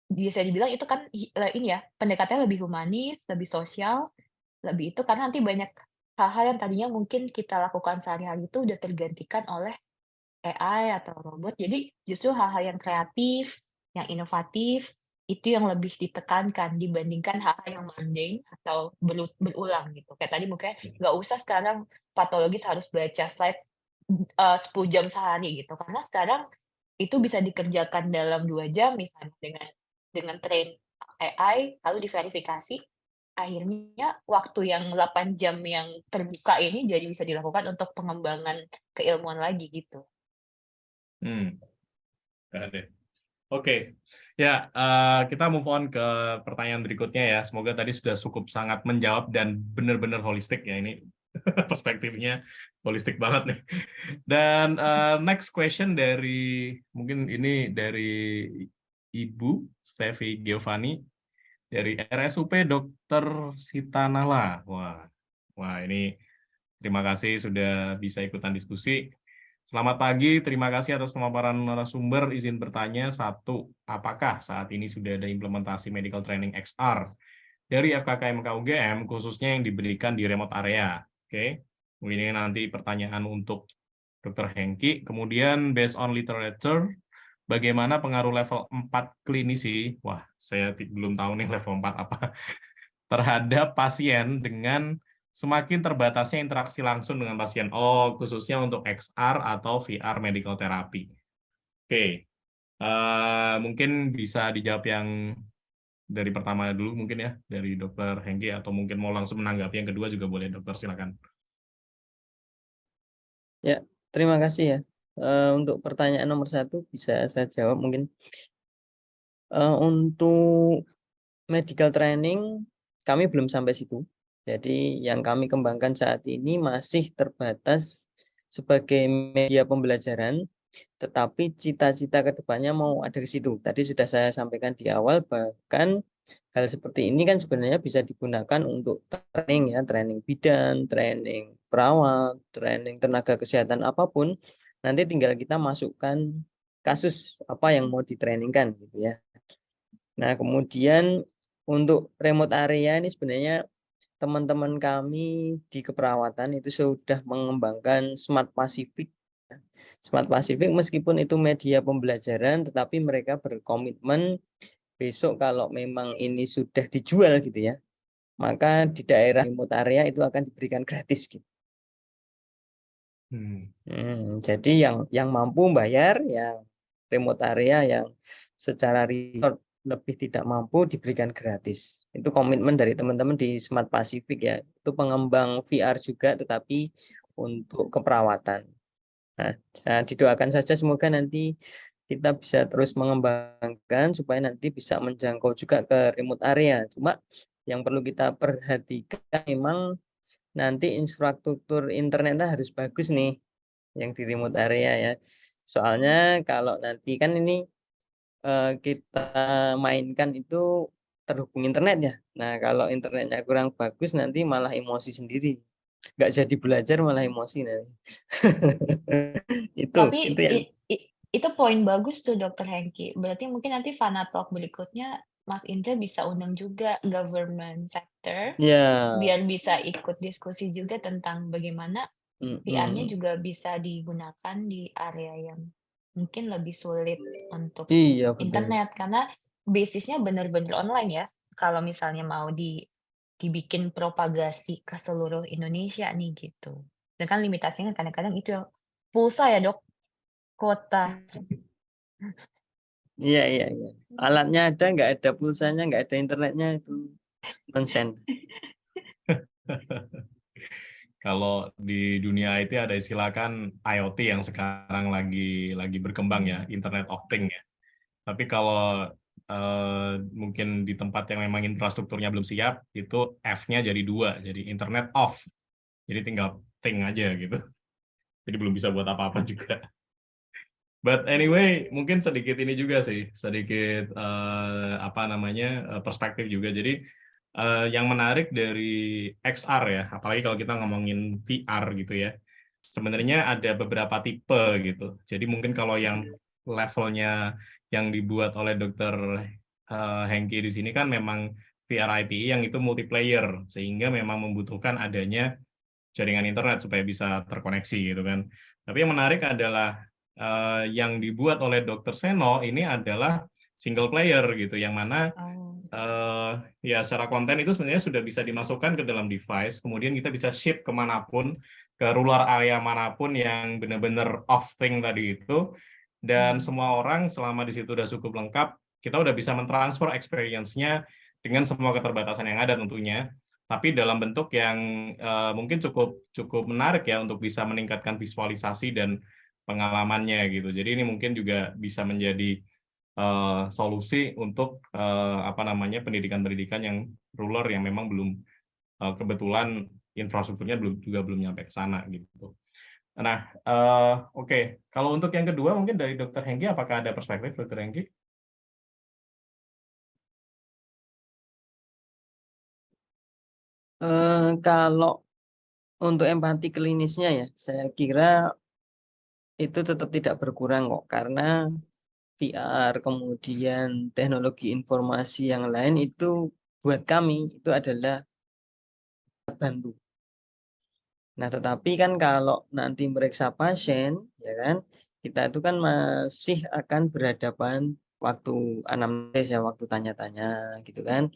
bisa dibilang itu kan ini ya, pendekatannya lebih humanis, lebih sosial, lebih itu karena nanti banyak hal-hal yang tadinya mungkin kita lakukan sehari-hari itu udah tergantikan oleh AI atau robot. Jadi justru hal-hal yang kreatif, yang inovatif, itu yang lebih ditekankan dibandingkan hal-hal yang mundane atau berulang gitu. Kayak tadi mungkin nggak usah sekarang patologis harus baca slide 10 jam sehari gitu, karena sekarang itu bisa dikerjakan dalam 2 jam misalnya dengan train AI, lalu diverifikasi, akhirnya waktu yang 8 jam yang terbuka ini jadi bisa dilakukan untuk pengembangan keilmuan lagi gitu. Oke, ya kita move on ke pertanyaan berikutnya ya. Semoga tadi sudah cukup sangat menjawab dan benar-benar holistik ya ini perspektifnya holistik banget nih. Dan next question dari mungkin ini dari Ibu Stevi Giovanni dari RSUP Dr. Sitanala. Wah ini terima kasih sudah bisa ikutan diskusi. Selamat pagi, terima kasih atas pemaparan narasumber. Izin bertanya, 1, apakah saat ini sudah ada implementasi medical training XR dari FKKMK UGM, khususnya yang diberikan di remote area? Oke, ini nanti pertanyaan untuk Dr. Hengki. Kemudian, based on literature, bagaimana pengaruh level 4 klinisi, wah saya belum tahu nih level 4 apa, terhadap pasien dengan semakin terbatasnya interaksi langsung dengan pasien. Oh, khususnya untuk XR atau VR medical therapy. Oke, mungkin bisa dijawab yang dari pertama dulu mungkin ya, dari Dokter Hengki, atau mungkin mau langsung menanggapi yang kedua juga boleh, Dokter, silakan. Ya, terima kasih ya. Untuk pertanyaan nomor 1 bisa saya jawab mungkin. Untuk medical training kami belum sampai situ. Jadi yang kami kembangkan saat ini masih terbatas sebagai media pembelajaran, tetapi cita-cita kedepannya mau ada ke situ. Tadi sudah saya sampaikan di awal, bahkan hal seperti ini kan sebenarnya bisa digunakan untuk training ya, training bidan, training perawat, training tenaga kesehatan apapun. Nanti tinggal kita masukkan kasus apa yang mau ditrainingkan gitu ya. Nah, kemudian untuk remote area ini sebenarnya teman-teman kami di keperawatan itu sudah mengembangkan Smart Pacific. Smart Pacific meskipun itu media pembelajaran, tetapi mereka berkomitmen besok kalau memang ini sudah dijual gitu ya, maka di daerah remote area itu akan diberikan gratis gitu. Jadi yang mampu bayar, yang remote area yang secara resort lebih tidak mampu diberikan gratis. Itu komitmen dari teman-teman di Smart Pacific ya. Itu pengembang VR juga tetapi untuk keperawatan. Nah, didoakan saja semoga nanti kita bisa terus mengembangkan supaya nanti bisa menjangkau juga ke remote area. Cuma yang perlu kita perhatikan memang nanti infrastruktur internetnya harus bagus nih yang di remote area ya. Soalnya kalau nanti kan ini kita mainkan itu terhubung internet ya. Nah, kalau internetnya kurang bagus nanti malah emosi sendiri. Nggak jadi belajar malah emosi nanti. Tapi itu yang itu poin bagus tuh Dokter Hengki. Berarti mungkin nanti Fana Talk berikutnya Mas Indra bisa undang juga government sector ya. biar bisa ikut diskusi juga tentang bagaimana VR-nya juga bisa digunakan di area yang mungkin lebih sulit untuk Iya, betul. internet karena basisnya benar-benar online ya. Kalau misalnya mau dibikin propagasi ke seluruh Indonesia nih gitu. Dan kan limitasinya kadang-kadang itu ya, pulsa ya Dok, kuota. Iya, iya, iya. Alatnya ada, nggak ada pulsanya, nggak ada internetnya itu nonsense. Kalau di dunia IT ada istilah kan IoT yang sekarang lagi berkembang ya, Internet of Things ya. Tapi kalau mungkin di tempat yang memang infrastrukturnya belum siap, itu F-nya jadi 2, jadi Internet of. Jadi tinggal thing aja gitu. Jadi belum bisa buat apa-apa juga. But anyway, mungkin sedikit ini juga sih, sedikit perspektif juga. Jadi yang menarik dari XR ya, apalagi kalau kita ngomongin VR gitu ya, sebenarnya ada beberapa tipe gitu. Jadi mungkin kalau yang levelnya yang dibuat oleh Dr. Hengki di sini kan memang VR IPE yang itu multiplayer, sehingga memang membutuhkan adanya jaringan internet supaya bisa terkoneksi gitu kan. Tapi yang menarik adalah yang dibuat oleh Dr. Seno ini adalah single player gitu, yang mana ya secara konten itu sebenarnya sudah bisa dimasukkan ke dalam device, kemudian kita bisa ship kemanapun, ke rural area manapun yang benar-benar off thing tadi itu, dan semua orang selama di situ udah cukup lengkap, kita udah bisa mentransfer experience-nya dengan semua keterbatasan yang ada tentunya, tapi dalam bentuk yang mungkin cukup menarik ya untuk bisa meningkatkan visualisasi dan pengalamannya gitu. Jadi ini mungkin juga bisa menjadi solusi untuk pendidikan-pendidikan yang rural yang memang belum kebetulan infrastrukturnya belum nyampe ke sana gitu. Nah, oke. Kalau untuk yang kedua mungkin dari Dr. Hengki, apakah ada perspektif Dr. Hengki? Kalau untuk empati klinisnya ya, saya kira itu tetap tidak berkurang kok, karena VR kemudian teknologi informasi yang lain itu buat kami itu adalah bantu. Nah, tetapi kan kalau nanti meriksa pasien, ya kan, kita itu kan masih akan berhadapan waktu anamnesis ya, waktu tanya-tanya gitu kan.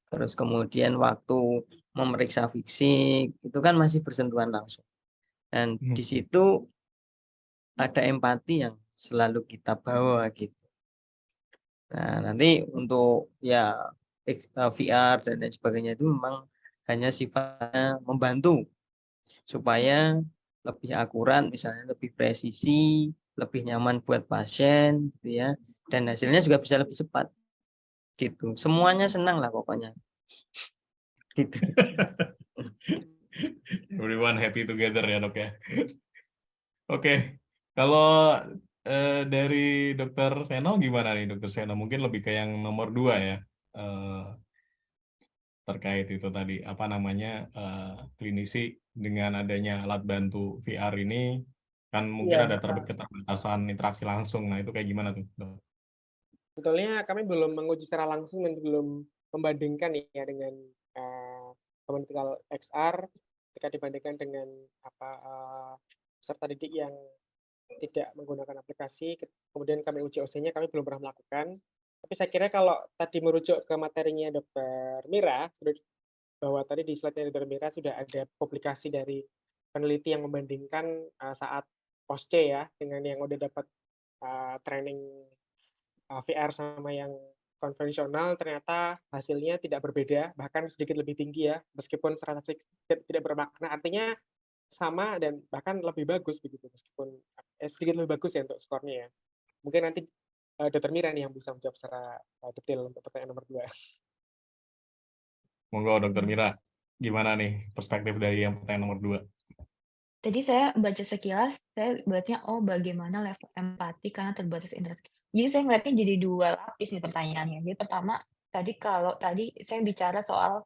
Terus kemudian waktu memeriksa fisik itu kan masih bersentuhan langsung. Dan di situ ada empati yang selalu kita bawa gitu. Nah, nanti untuk ya VR dan lain sebagainya itu memang hanya sifatnya membantu supaya lebih akurat, misalnya lebih presisi, lebih nyaman buat pasien, gitu ya, dan hasilnya juga bisa lebih cepat, gitu. Semuanya senang lah pokoknya, gitu. Everyone happy together ya dok ya. Oke, kalau dari Dokter Seno gimana nih Dokter Seno? Mungkin lebih ke yang nomor 2 ya, terkait itu tadi apa namanya klinisi dengan adanya alat bantu VR ini kan mungkin Iya, ada keterbatasan interaksi langsung. Nah itu kayak gimana tuh, Dok? sebetulnya kami belum menguji secara langsung dan belum membandingkan ya dengan Communal XR jika dibandingkan dengan peserta didik yang tidak menggunakan aplikasi. Kemudian kami uji OC-nya, kami belum pernah melakukan. Tapi saya kira kalau tadi merujuk ke materinya Dr. Mira, bahwa tadi di slide-nya Dr. Mira sudah ada publikasi dari peneliti yang membandingkan saat post-C ya, dengan yang udah dapat training VR sama yang konvensional, ternyata hasilnya tidak berbeda, bahkan sedikit lebih tinggi ya, meskipun secara tidak bermakna. Artinya sama dan bahkan lebih bagus begitu, meskipun sedikit lebih bagus ya untuk skornya ya. Mungkin nanti Dr. Mira nih yang bisa menjawab secara detail untuk pertanyaan nomor 2. Monggo Dokter Mira, gimana nih perspektif dari yang pertanyaan nomor 2? Tadi saya baca sekilas, saya lihatnya bagaimana level empati karena terbatas interaksi. Jadi saya ngeliatnya jadi 2 lapis nih pertanyaannya. Jadi pertama, tadi saya bicara soal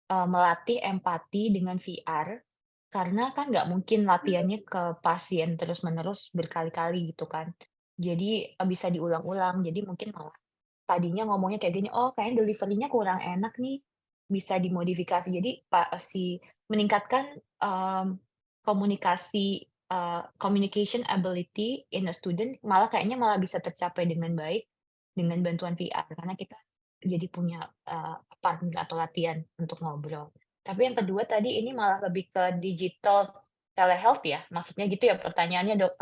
melatih empati dengan VR, karena kan nggak mungkin latihannya ke pasien terus-menerus berkali-kali gitu kan. Jadi bisa diulang-ulang. Jadi mungkin malah tadinya ngomongnya kayak gini, "Oh kayaknya delivery-nya kurang enak nih." Bisa dimodifikasi. Jadi meningkatkan komunikasi communication ability in a student kayaknya malah bisa tercapai dengan baik dengan bantuan VR karena kita jadi punya partner atau latihan untuk ngobrol. Tapi yang kedua tadi ini malah lebih ke digital telehealth ya, maksudnya gitu ya pertanyaannya Dok,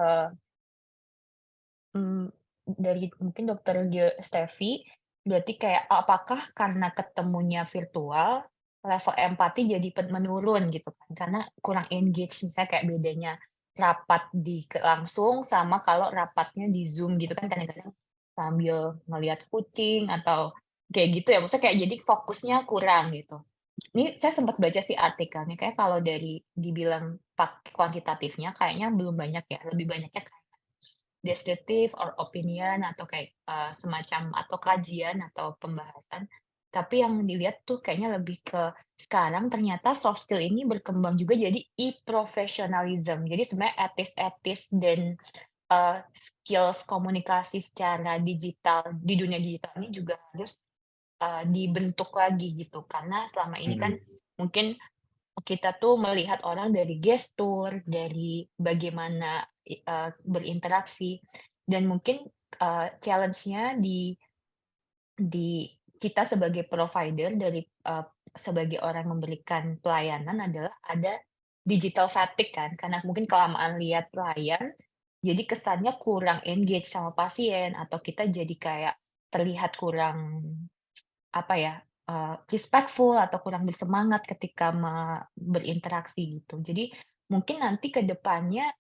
dari mungkin Dokter Stefi, berarti kayak apakah karena ketemunya virtual, level empati jadi menurun gitu kan, karena kurang engage misalnya kayak bedanya rapat langsung sama kalau rapatnya di Zoom gitu kan kadang-kadang sambil ngelihat kucing atau kayak gitu ya, maksudnya kayak jadi fokusnya kurang gitu. Ini saya sempat baca sih artikelnya, kayak kalau dibilang kuantitatifnya kayaknya belum banyak ya, lebih banyaknya kayak deskriptif or opinion atau kayak semacam atau kajian atau pembahasan. Tapi yang dilihat tuh kayaknya lebih ke sekarang ternyata soft skill ini berkembang juga jadi e-professionalism. Jadi sebenarnya etis-etis dan skills komunikasi secara digital di dunia digital ini juga harus dibentuk lagi gitu. Karena selama ini kan mungkin kita tuh melihat orang dari gestur, dari bagaimana berinteraksi, dan mungkin challenge-nya di kita sebagai provider sebagai orang memberikan pelayanan adalah ada digital fatigue kan, karena mungkin kelamaan lihat layar, jadi kesannya kurang engage sama pasien atau kita jadi kayak terlihat kurang apa ya, respectful atau kurang bersemangat ketika berinteraksi gitu. Jadi mungkin nanti ke depannya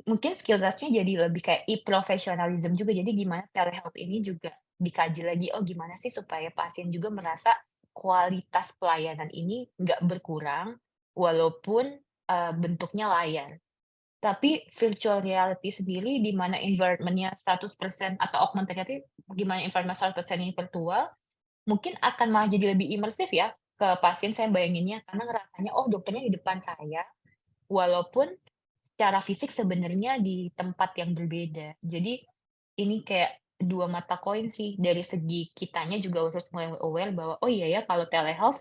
mungkin skill set-nya jadi lebih kayak e-professionalism juga. Jadi gimana telehealth ini juga dikaji lagi, oh gimana sih supaya pasien juga merasa kualitas pelayanan ini nggak berkurang walaupun bentuknya layar. Tapi virtual reality sendiri di mana environment-nya 100% atau augmented reality gimana environment 100% ini virtual, mungkin akan malah jadi lebih imersif ya ke pasien saya bayanginnya, karena ngerasanya, oh dokternya di depan saya, walaupun secara fisik sebenarnya di tempat yang berbeda. Jadi ini kayak 2 mata koin sih, dari segi kitanya juga harus mulai aware bahwa, oh iya ya kalau telehealth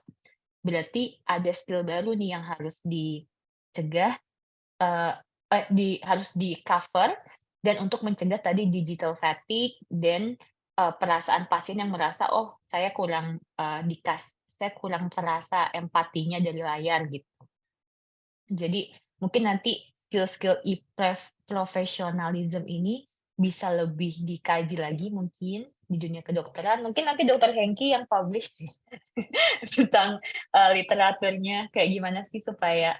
berarti ada skill baru nih yang harus dicegah, harus di-cover dan untuk mencegah tadi digital fatigue dan perasaan pasien yang merasa, "Oh, saya kurang terasa empatinya dari layar," gitu. Jadi mungkin nanti skill-skill professionalism ini bisa lebih dikaji lagi mungkin di dunia kedokteran. Mungkin nanti Dokter Hengki yang publish tentang literaturnya kayak gimana sih supaya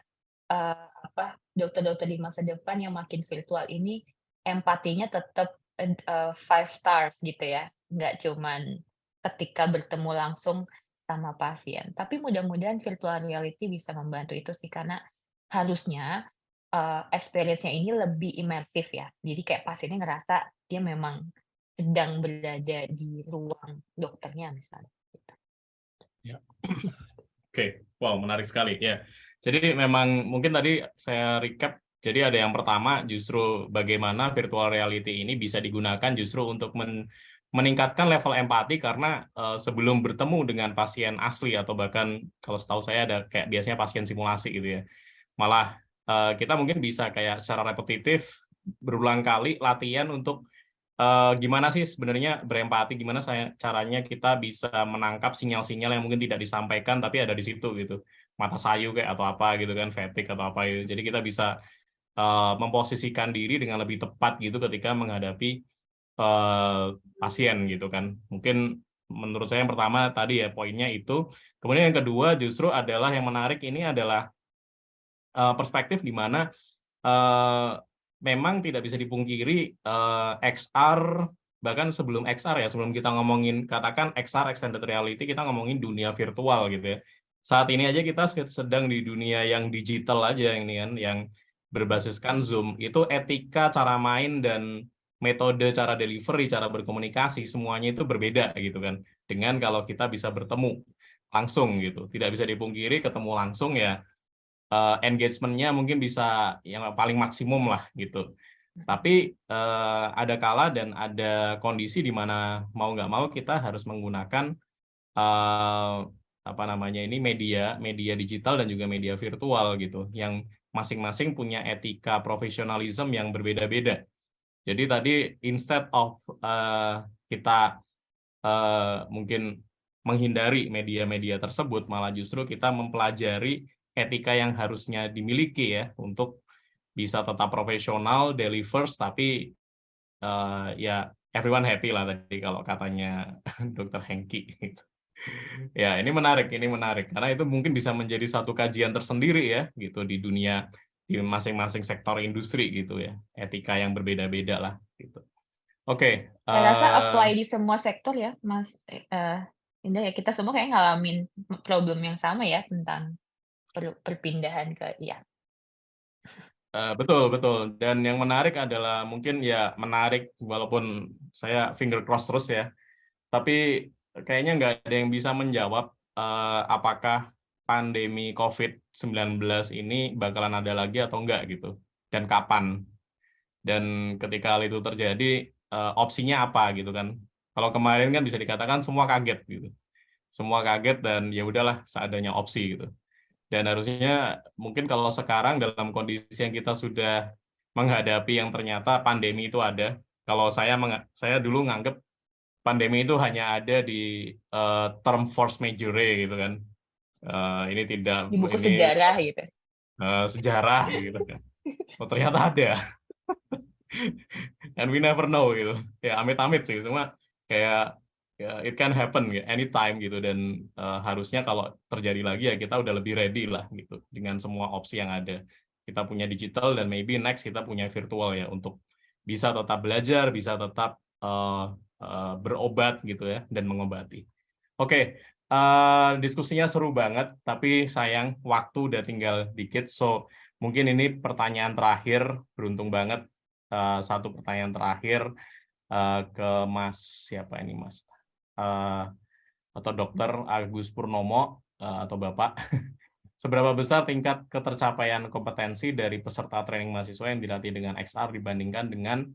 dokter-dokter di masa depan yang makin virtual ini empatinya tetap 5 star gitu ya, nggak cuman ketika bertemu langsung sama pasien. Tapi mudah-mudahan virtual reality bisa membantu itu sih, karena harusnya experience-nya ini lebih imersif ya. Jadi kayak pasiennya ngerasa dia memang sedang berada di ruang dokternya misalnya. Gitu. Ya. Oke, wow, menarik sekali ya. Jadi memang mungkin tadi saya recap. Jadi ada yang pertama justru bagaimana virtual reality ini bisa digunakan justru untuk meningkatkan level empati, karena sebelum bertemu dengan pasien asli atau bahkan kalau setahu saya ada kayak biasanya pasien simulasi gitu ya. Malah kita mungkin bisa kayak secara repetitif berulang kali latihan untuk gimana sih sebenarnya berempati, gimana caranya kita bisa menangkap sinyal-sinyal yang mungkin tidak disampaikan tapi ada di situ gitu, mata sayu kayak atau apa gitu kan, fatigue atau apa gitu. Jadi kita bisa memposisikan diri dengan lebih tepat gitu ketika menghadapi pasien gitu kan. Mungkin menurut saya yang pertama tadi ya poinnya itu. Kemudian yang kedua justru adalah yang menarik ini adalah perspektif di mana memang tidak bisa dipungkiri XR, bahkan sebelum XR ya, sebelum kita ngomongin katakan XR extended reality, kita ngomongin dunia virtual gitu ya. Saat ini aja kita sedang di dunia yang digital aja ini kan, yang berbasiskan Zoom. Itu etika cara main dan metode cara delivery, cara berkomunikasi semuanya itu berbeda gitu kan. Dengan kalau kita bisa bertemu langsung gitu. Tidak bisa dipungkiri ketemu langsung ya engagement-nya mungkin bisa yang paling maksimum lah gitu. Tapi ada kala dan ada kondisi di mana mau nggak mau kita harus menggunakan apa namanya ini media digital dan juga media virtual gitu, yang masing-masing punya etika profesionalisme yang berbeda-beda. Jadi tadi instead of kita mungkin menghindari media-media tersebut, malah justru kita mempelajari etika yang harusnya dimiliki ya untuk bisa tetap profesional, delivers, tapi ya everyone happy lah tadi kalau katanya Dokter Hengki. Ya ini menarik karena itu mungkin bisa menjadi satu kajian tersendiri ya gitu di dunia, di masing-masing sektor industri gitu ya, etika yang berbeda-beda lah gitu. Oke. Saya rasa apply di semua sektor ya, Mas Indah ya. Kita semua kayak ngalamin problem yang sama ya tentang perpindahan ke ya. Betul. Dan yang menarik adalah mungkin ya menarik walaupun saya finger cross terus ya, tapi kayaknya nggak ada yang bisa menjawab apakah pandemi COVID-19 ini bakalan ada lagi atau enggak gitu, dan kapan. Dan ketika hal itu terjadi, opsinya apa gitu kan. Kalau kemarin kan bisa dikatakan semua kaget gitu. Semua kaget dan ya udahlah seadanya opsi gitu. Dan harusnya mungkin kalau sekarang dalam kondisi yang kita sudah menghadapi yang ternyata pandemi itu ada. Kalau saya dulu nganggep pandemi itu hanya ada di term force majeure gitu kan. Ini tidak Di buku ini sejarah gitu. sejarah gitu kan. Oh, ternyata ada. And we never know gitu. Ya amit-amit sih, cuma kayak ya, it can happen ya, anytime gitu, dan harusnya kalau terjadi lagi ya kita udah lebih ready lah gitu dengan semua opsi yang ada. Kita punya digital dan maybe next kita punya virtual ya untuk bisa tetap belajar, bisa tetap berobat gitu ya dan mengobati. Oke, diskusinya seru banget, tapi sayang waktu udah tinggal dikit, so mungkin ini pertanyaan terakhir, beruntung banget. Satu pertanyaan terakhir ke Mas siapa ini Mas atau Dokter Agus Purnomo atau Bapak. Seberapa besar tingkat ketercapaian kompetensi dari peserta training mahasiswa yang dilatih dengan XR dibandingkan dengan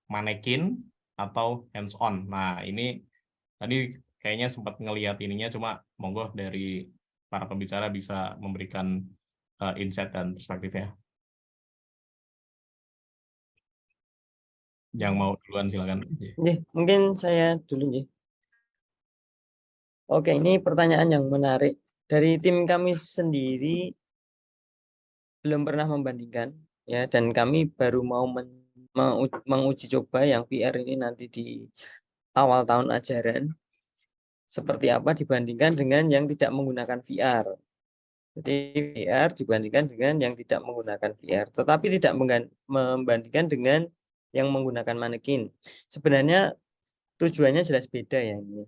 manekin atau hands on? Nah ini tadi kayaknya sempat ngelihat ininya, cuma monggo dari para pembicara bisa memberikan insight dan perspektifnya. Yang mau duluan silakan. Mungkin saya dulu nih. Oke, ini pertanyaan yang menarik. Dari tim kami sendiri belum pernah membandingkan ya, dan kami baru mau menguji coba yang VR ini nanti di awal tahun ajaran seperti apa dibandingkan dengan yang tidak menggunakan VR. Jadi VR dibandingkan dengan yang tidak menggunakan VR, tetapi tidak membandingkan dengan yang menggunakan manekin. Sebenarnya tujuannya jelas beda ya ini.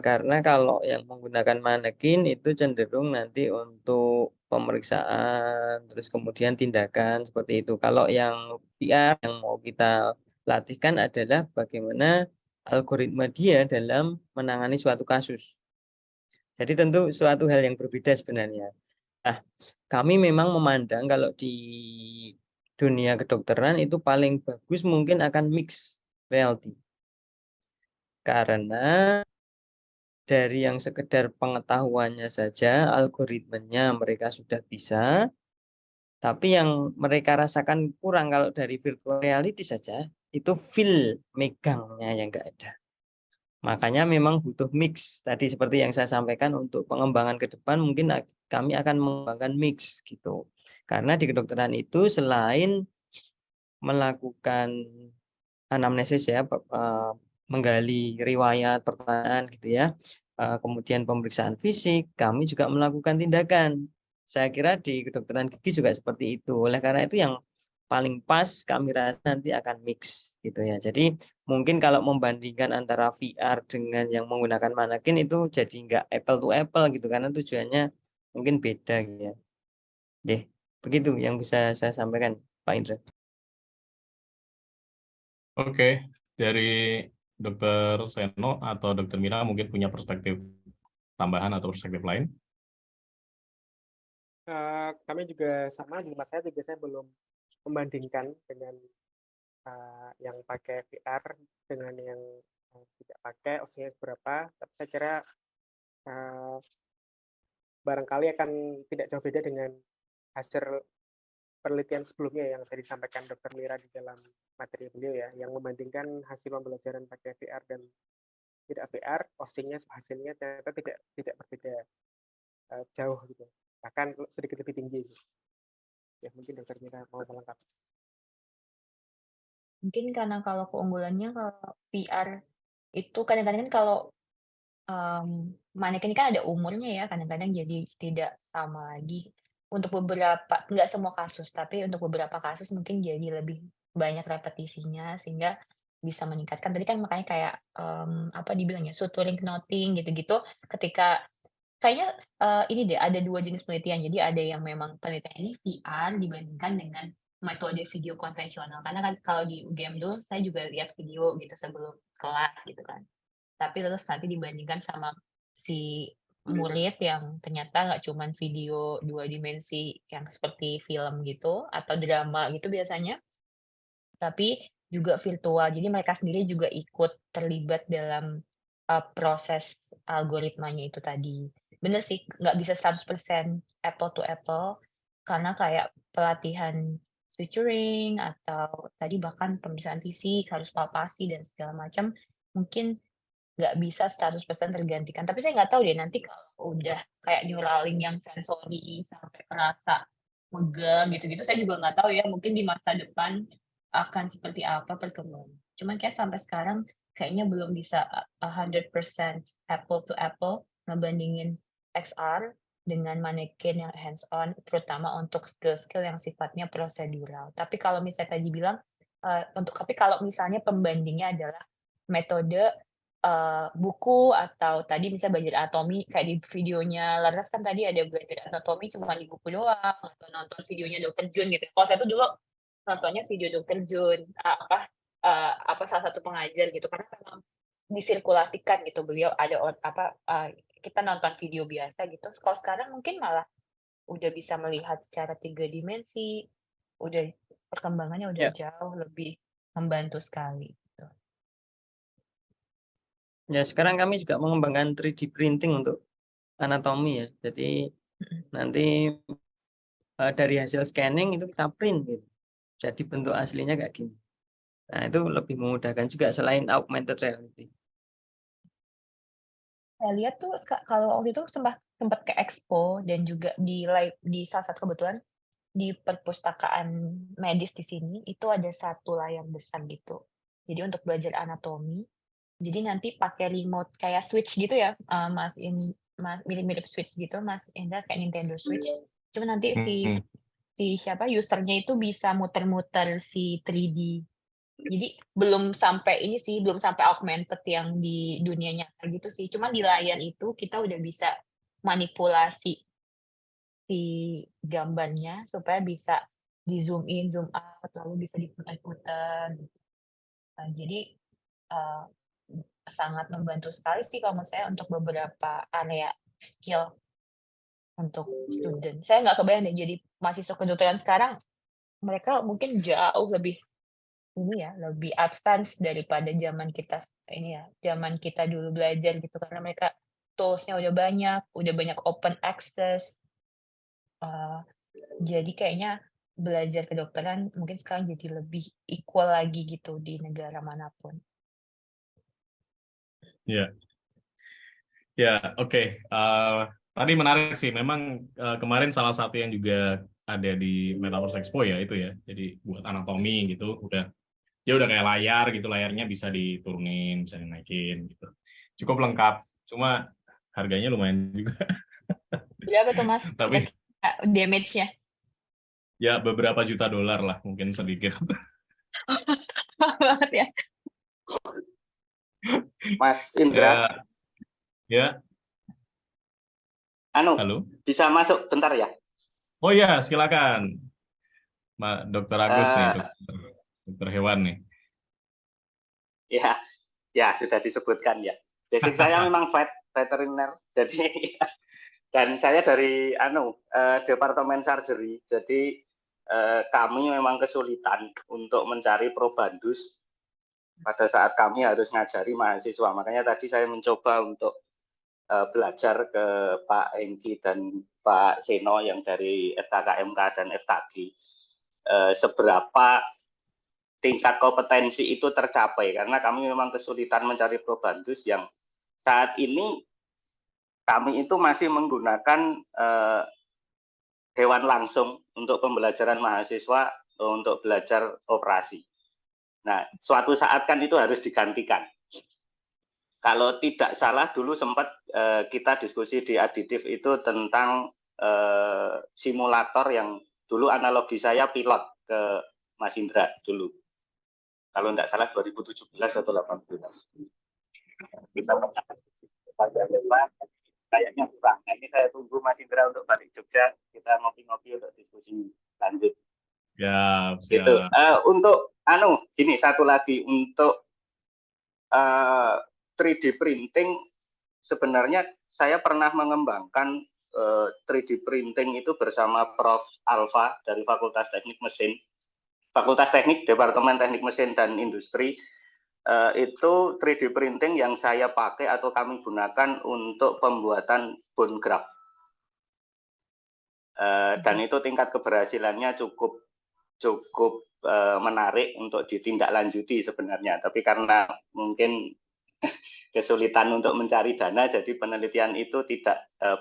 Karena kalau yang menggunakan manekin itu cenderung nanti untuk pemeriksaan, terus kemudian tindakan seperti itu. Kalau yang VR yang mau kita latihkan adalah bagaimana algoritma dia dalam menangani suatu kasus. Jadi tentu suatu hal yang berbeda sebenarnya. Nah, kami memang memandang kalau di dunia kedokteran itu paling bagus mungkin akan mix reality. Karena dari yang sekedar pengetahuannya saja, algoritmenya mereka sudah bisa, tapi yang mereka rasakan kurang kalau dari virtual reality saja, itu feel megangnya yang enggak ada. Makanya memang butuh mix. Tadi seperti yang saya sampaikan untuk pengembangan ke depan mungkin kami akan mengembangkan mix gitu. Karena di kedokteran itu selain melakukan anamnesis ya, menggali riwayat pertanyaan gitu ya, kemudian pemeriksaan fisik, kami juga melakukan tindakan. Saya kira di kedokteran gigi juga seperti itu. Oleh karena itu yang paling pas kami rasa nanti akan mix gitu ya. Jadi mungkin kalau membandingkan antara VR dengan yang menggunakan manekin itu jadi nggak apple to apple gitu karena tujuannya mungkin beda gitu ya. Deh, begitu yang bisa saya sampaikan Pak Indra. Oke, dari Dokter Seno atau Dokter Mira mungkin punya perspektif tambahan atau perspektif lain? Kami juga sama, di tempat saya juga saya belum membandingkan dengan yang pakai VR dengan yang tidak pakai opsinya seberapa, tapi saya kira barangkali akan tidak jauh beda dengan hasil penelitian sebelumnya yang tadi disampaikan Dr. Mira di dalam materi beliau ya, yang membandingkan hasil pembelajaran pakai VR dan tidak VR, hasilnya ternyata tidak berbeda jauh gitu, bahkan sedikit lebih tinggi. Ya mungkin Dr. Mira mau melengkapi. Mungkin karena kalau keunggulannya kalau VR itu kadang-kadang kan kalau manekin kan ada umurnya ya, kadang-kadang jadi tidak sama lagi. Untuk beberapa, nggak semua kasus, tapi untuk beberapa kasus mungkin jadi lebih banyak repetisinya sehingga bisa meningkatkan. Tadi kan makanya kayak apa dibilang ya, suturing knotting gitu-gitu. Ketika kayaknya ini deh ada 2 jenis penelitian. Jadi ada yang memang penelitian ini VR dibandingkan dengan metode video konvensional. Karena kan kalau di UGM dulu saya juga lihat video gitu sebelum kelas gitu kan. Tapi terus nanti dibandingkan sama si murid yang ternyata nggak cuman video 2 dimensi yang seperti film gitu atau drama gitu biasanya, tapi juga virtual. Jadi mereka sendiri juga ikut terlibat dalam, proses algoritmanya itu tadi. Bener sih, nggak bisa 100% apple to apple, karena kayak pelatihan featuring atau tadi bahkan pemeriksaan fisik, harus palpasi dan segala macam, mungkin nggak bisa 100% tergantikan. Tapi saya nggak tahu deh nanti kalau udah kayak Neuralink yang sensori sampai merasa megang gitu-gitu, saya juga nggak tahu ya, mungkin di masa depan akan seperti apa perkembangan. Cuman kayak sampai sekarang kayaknya belum bisa 100% apple to apple ngebandingin XR dengan manekin yang hands on, terutama untuk skill-skill yang sifatnya prosedural. Tapi kalau misalnya tadi bilang, tapi kalau misalnya pembandingnya adalah metode buku atau tadi misalnya belajar anatomi kayak di videonya Laras kan tadi ada belajar anatomi cuma di buku doang atau nonton videonya Dokter Jun gitu. Kalau saya tuh dulu nontonnya video Dokter Jun, apa salah satu pengajar gitu karena memang disirkulasikan gitu beliau ada kita nonton video biasa gitu. Kalau sekarang mungkin malah udah bisa melihat secara 3 dimensi, udah perkembangannya udah Ya. jauh lebih membantu sekali. Ya, sekarang kami juga mengembangkan 3D printing untuk anatomi ya. Jadi nanti dari hasil scanning itu kita print gitu. Jadi bentuk aslinya kayak gini. Nah, itu lebih memudahkan juga selain augmented reality. Saya lihat tuh kalau waktu itu sempat ke expo dan juga di salah satu kebetulan di perpustakaan medis di sini itu ada satu layar besar gitu. Jadi untuk belajar anatomi, jadi nanti pakai remote kayak Switch gitu ya, mirip-mirip Switch gitu, Mas Indra, kayak Nintendo Switch. Cuma nanti si usernya itu bisa muter-muter si 3D. Jadi belum sampai ini sih, belum sampai augmented yang di dunia nyata gitu sih. Cuma di layar itu kita udah bisa manipulasi si gambarnya supaya bisa di-zoom in, zoom out, lalu bisa diputar-putar gitu. Nah, jadi sangat membantu sekali sih kalau menurut saya untuk beberapa area skill untuk student. Saya nggak kebayang deh jadi mahasiswa kedokteran sekarang, mereka mungkin jauh lebih ini ya, lebih advance daripada zaman kita ini ya, zaman kita dulu belajar gitu karena mereka tools-nya udah banyak open access. Jadi kayaknya belajar kedokteran mungkin sekarang jadi lebih equal lagi gitu di negara manapun. Ya, ya, oke. Tadi menarik sih. Memang kemarin salah satu yang juga ada di Metaverse Expo ya itu ya. Jadi buat anatomi gitu, dia udah kayak layar gitu, layarnya bisa diturunin, bisa dinaikin gitu. Cukup lengkap. Cuma harganya lumayan juga. Berapa tuh Mas? Tapi Kira-kira damage-nya? ya beberapa juta dolar lah, mungkin sedikit. Banget ya. Mas Indra, Ya, halo. bisa masuk bentar ya? Oh iya, silakan. Mbak Dr. Agus nih, dokter hewan nih. Ya sudah disebutkan ya. Basic saya memang veteriner, jadi dan saya dari departemen surgery. Jadi kami memang kesulitan untuk mencari probandus pada saat kami harus ngajari mahasiswa. Makanya tadi saya mencoba untuk belajar ke Pak Hengki dan Pak Seno yang dari FKKMK dan FKG. Seberapa tingkat kompetensi itu tercapai, karena kami memang kesulitan mencari probandus yang saat ini kami itu masih menggunakan hewan langsung untuk pembelajaran mahasiswa untuk belajar operasi. Nah, suatu saat kan itu harus digantikan. Kalau tidak salah dulu sempat kita diskusi di aditif itu tentang simulator yang dulu analogi saya pilot ke Mas Indra dulu. Kalau tidak salah 2017 atau 2018. Kita kayaknya kurang. Nah, ini saya tunggu Mas Indra untuk balik Jogja, kita ngopi-ngopi untuk diskusi lanjut. Ya, gitu. Untuk gini satu lagi untuk 3D printing, sebenarnya saya pernah mengembangkan 3D printing itu bersama Prof. Alfa dari Fakultas Teknik Mesin. Fakultas Teknik, Departemen Teknik Mesin dan Industri, itu 3D printing yang saya pakai atau kami gunakan untuk pembuatan bone graft. Dan itu tingkat keberhasilannya cukup menarik untuk ditindaklanjuti sebenarnya. Tapi karena mungkin kesulitan untuk mencari dana, jadi penelitian itu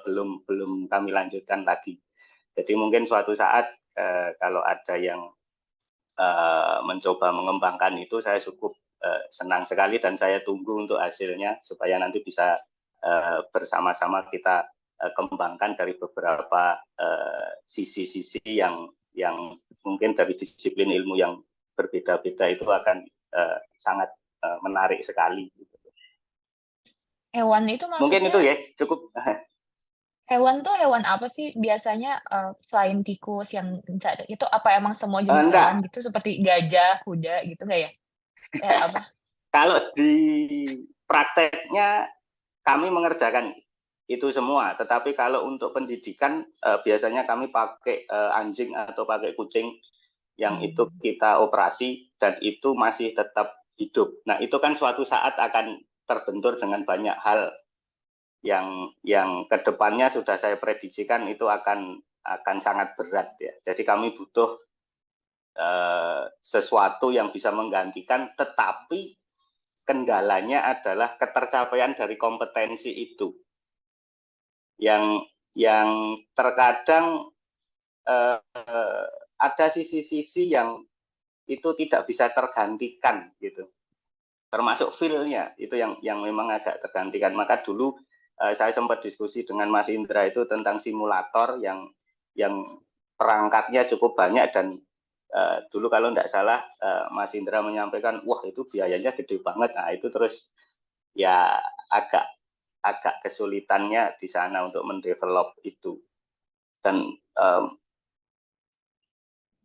belum kami lanjutkan lagi. Jadi mungkin suatu saat kalau ada yang mencoba mengembangkan itu, saya cukup senang sekali dan saya tunggu untuk hasilnya supaya nanti bisa bersama-sama kita kembangkan dari beberapa sisi-sisi yang mungkin dari disiplin ilmu yang berbeda-beda itu akan sangat menarik sekali. Hewan itu maksudnya? Mungkin itu ya cukup. Hewan tuh hewan apa sih biasanya selain tikus yang itu apa emang semua jenis hewan gitu seperti gajah, kuda gitu nggak ya? Apa? Kalau di prakteknya kami mengerjakan itu semua, tetapi kalau untuk pendidikan biasanya kami pakai anjing atau pakai kucing yang itu kita operasi dan itu masih tetap hidup. Nah itu kan suatu saat akan terbentur dengan banyak hal yang kedepannya sudah saya prediksikan itu akan sangat berat ya. Jadi kami butuh sesuatu yang bisa menggantikan, tetapi kendalanya adalah ketercapaian dari kompetensi itu yang terkadang ada sisi-sisi yang itu tidak bisa tergantikan gitu, termasuk feel-nya itu yang memang agak tergantikan. Maka dulu saya sempat diskusi dengan Mas Indra itu tentang simulator yang perangkatnya cukup banyak, dan dulu kalau tidak salah Mas Indra menyampaikan, wah itu biayanya gede banget. Nah itu terus ya agak kesulitannya di sana untuk mendevelop itu, dan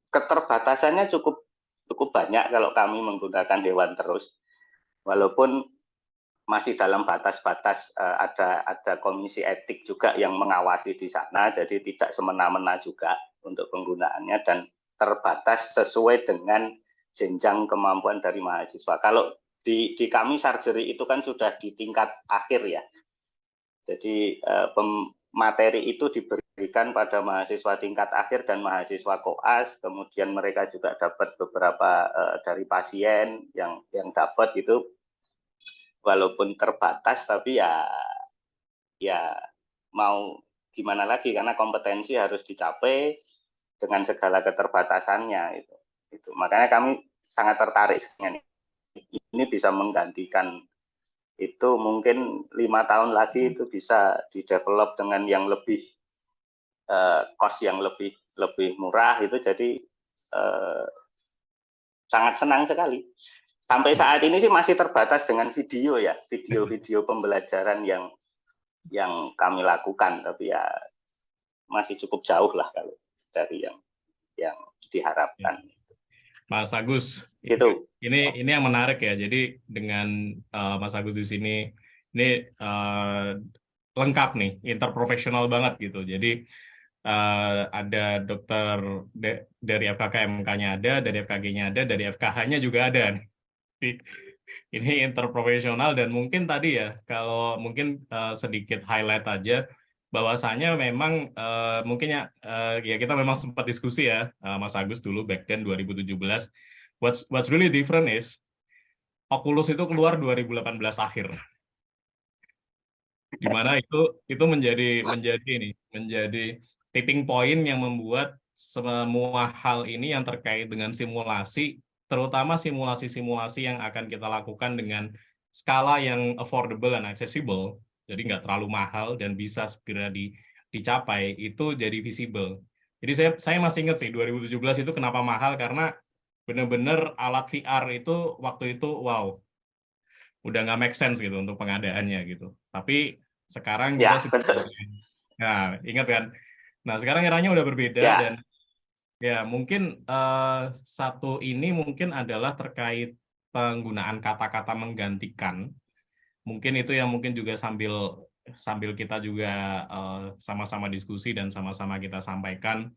keterbatasannya cukup banyak kalau kami menggunakan hewan terus, walaupun masih dalam batas-batas ada komisi etik juga yang mengawasi di sana, jadi tidak semena-mena juga untuk penggunaannya, dan terbatas sesuai dengan jenjang kemampuan dari mahasiswa. Kalau di kami surgery itu kan sudah di tingkat akhir ya, jadi materi itu diberikan pada mahasiswa tingkat akhir dan mahasiswa koas, kemudian mereka juga dapat beberapa dari pasien yang dapat itu, walaupun terbatas tapi ya mau gimana lagi, karena kompetensi harus dicapai dengan segala keterbatasannya itu. Makanya kami sangat tertarik dengan ini bisa menggantikan itu, mungkin 5 tahun lagi itu bisa didevelop dengan yang lebih cost yang lebih murah itu, jadi sangat senang sekali. Sampai saat ini sih masih terbatas dengan video ya, video pembelajaran yang kami lakukan, tapi ya masih cukup jauh lah kalau dari yang diharapkan. Mas Agus, Gitu. ini yang menarik ya. Jadi dengan Mas Agus di sini ini lengkap nih, interprofesional banget gitu. Jadi ada dokter dari FKKMK-nya ada, dari FKG-nya ada, dari FKH-nya juga ada. Ini interprofesional, dan mungkin tadi ya, kalau mungkin sedikit highlight aja, bahwasanya memang mungkin ya kita memang sempat diskusi ya, Mas Agus dulu back then 2017. What's really different is Oculus itu keluar 2018 akhir, di mana itu menjadi tipping point yang membuat semua hal ini yang terkait dengan simulasi, terutama simulasi-simulasi yang akan kita lakukan dengan skala yang affordable dan accessible, jadi nggak terlalu mahal dan bisa segera dicapai, itu jadi visible. Jadi saya masih ingat sih 2017 itu kenapa mahal, karena benar-benar alat VR itu waktu itu wow, udah nggak make sense gitu untuk pengadaannya gitu. Tapi sekarang Ya, kita sudah, nah ingat kan? Nah sekarang eranya udah berbeda ya. Dan ya mungkin satu ini mungkin adalah terkait penggunaan kata-kata menggantikan. Mungkin itu yang mungkin juga sambil kita juga sama-sama diskusi dan sama-sama kita sampaikan,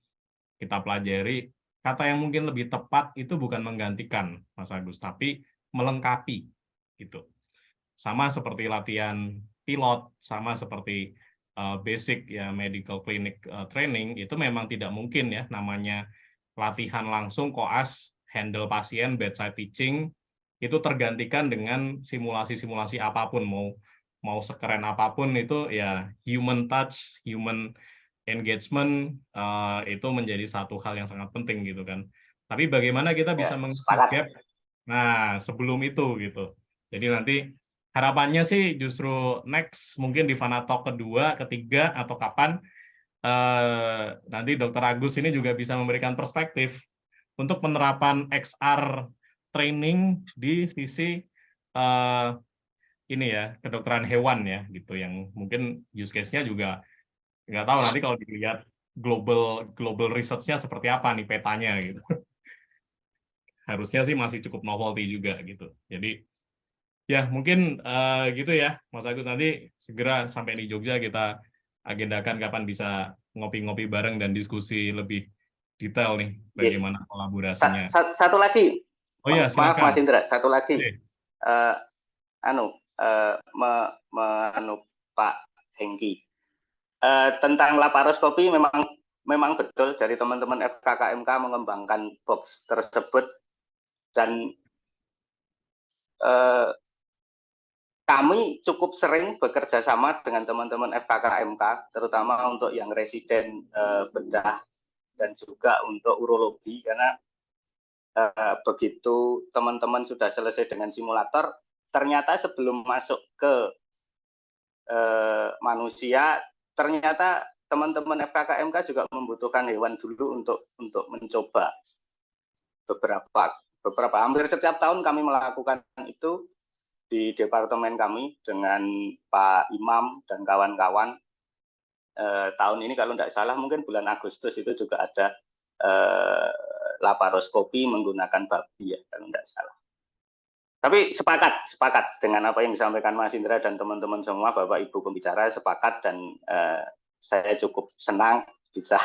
kita pelajari, kata yang mungkin lebih tepat itu bukan menggantikan, Mas Agus, tapi melengkapi gitu. Sama seperti latihan pilot, sama seperti basic ya medical clinic training, itu memang tidak mungkin ya namanya latihan langsung koas, handle pasien, bedside teaching, itu tergantikan dengan simulasi-simulasi apapun, mau sekeren apapun itu ya human touch, human engagement itu menjadi satu hal yang sangat penting gitu kan. Tapi bagaimana kita bisa mengisi gap? Nah, sebelum itu gitu. Jadi nanti harapannya sih justru next mungkin di Fanatalk kedua, ketiga, atau kapan nanti Dr. Agus ini juga bisa memberikan perspektif untuk penerapan XR training di sisi ini ya, kedokteran hewan ya gitu, yang mungkin use case-nya juga nggak tahu nanti kalau dilihat global research-nya seperti apa nih petanya gitu. Harusnya sih masih cukup novelty juga gitu. Jadi ya mungkin gitu ya Mas Agus, nanti segera sampai di Jogja kita agendakan kapan bisa ngopi-ngopi bareng dan diskusi lebih detail nih bagaimana kolaborasinya. Satu lagi. Oh ya, silakan. Maaf Mas Indra, satu lagi. Pak Hengki. Tentang laparoskopi memang betul dari teman-teman FKKMK mengembangkan box tersebut, dan kami cukup sering bekerja sama dengan teman-teman FKKMK, terutama untuk yang residen bedah dan juga untuk urologi, karena begitu teman-teman sudah selesai dengan simulator, ternyata sebelum masuk ke manusia, ternyata teman-teman FKKMK juga membutuhkan hewan dulu untuk mencoba. Beberapa hampir setiap tahun kami melakukan itu di departemen kami dengan Pak Imam dan kawan-kawan. Tahun ini kalau tidak salah mungkin bulan Agustus itu juga ada laparoskopi menggunakan babi ya kalau tidak salah. Tapi sepakat dengan apa yang disampaikan Mas Indra dan teman-teman semua, Bapak Ibu pembicara sepakat, dan saya cukup senang bisa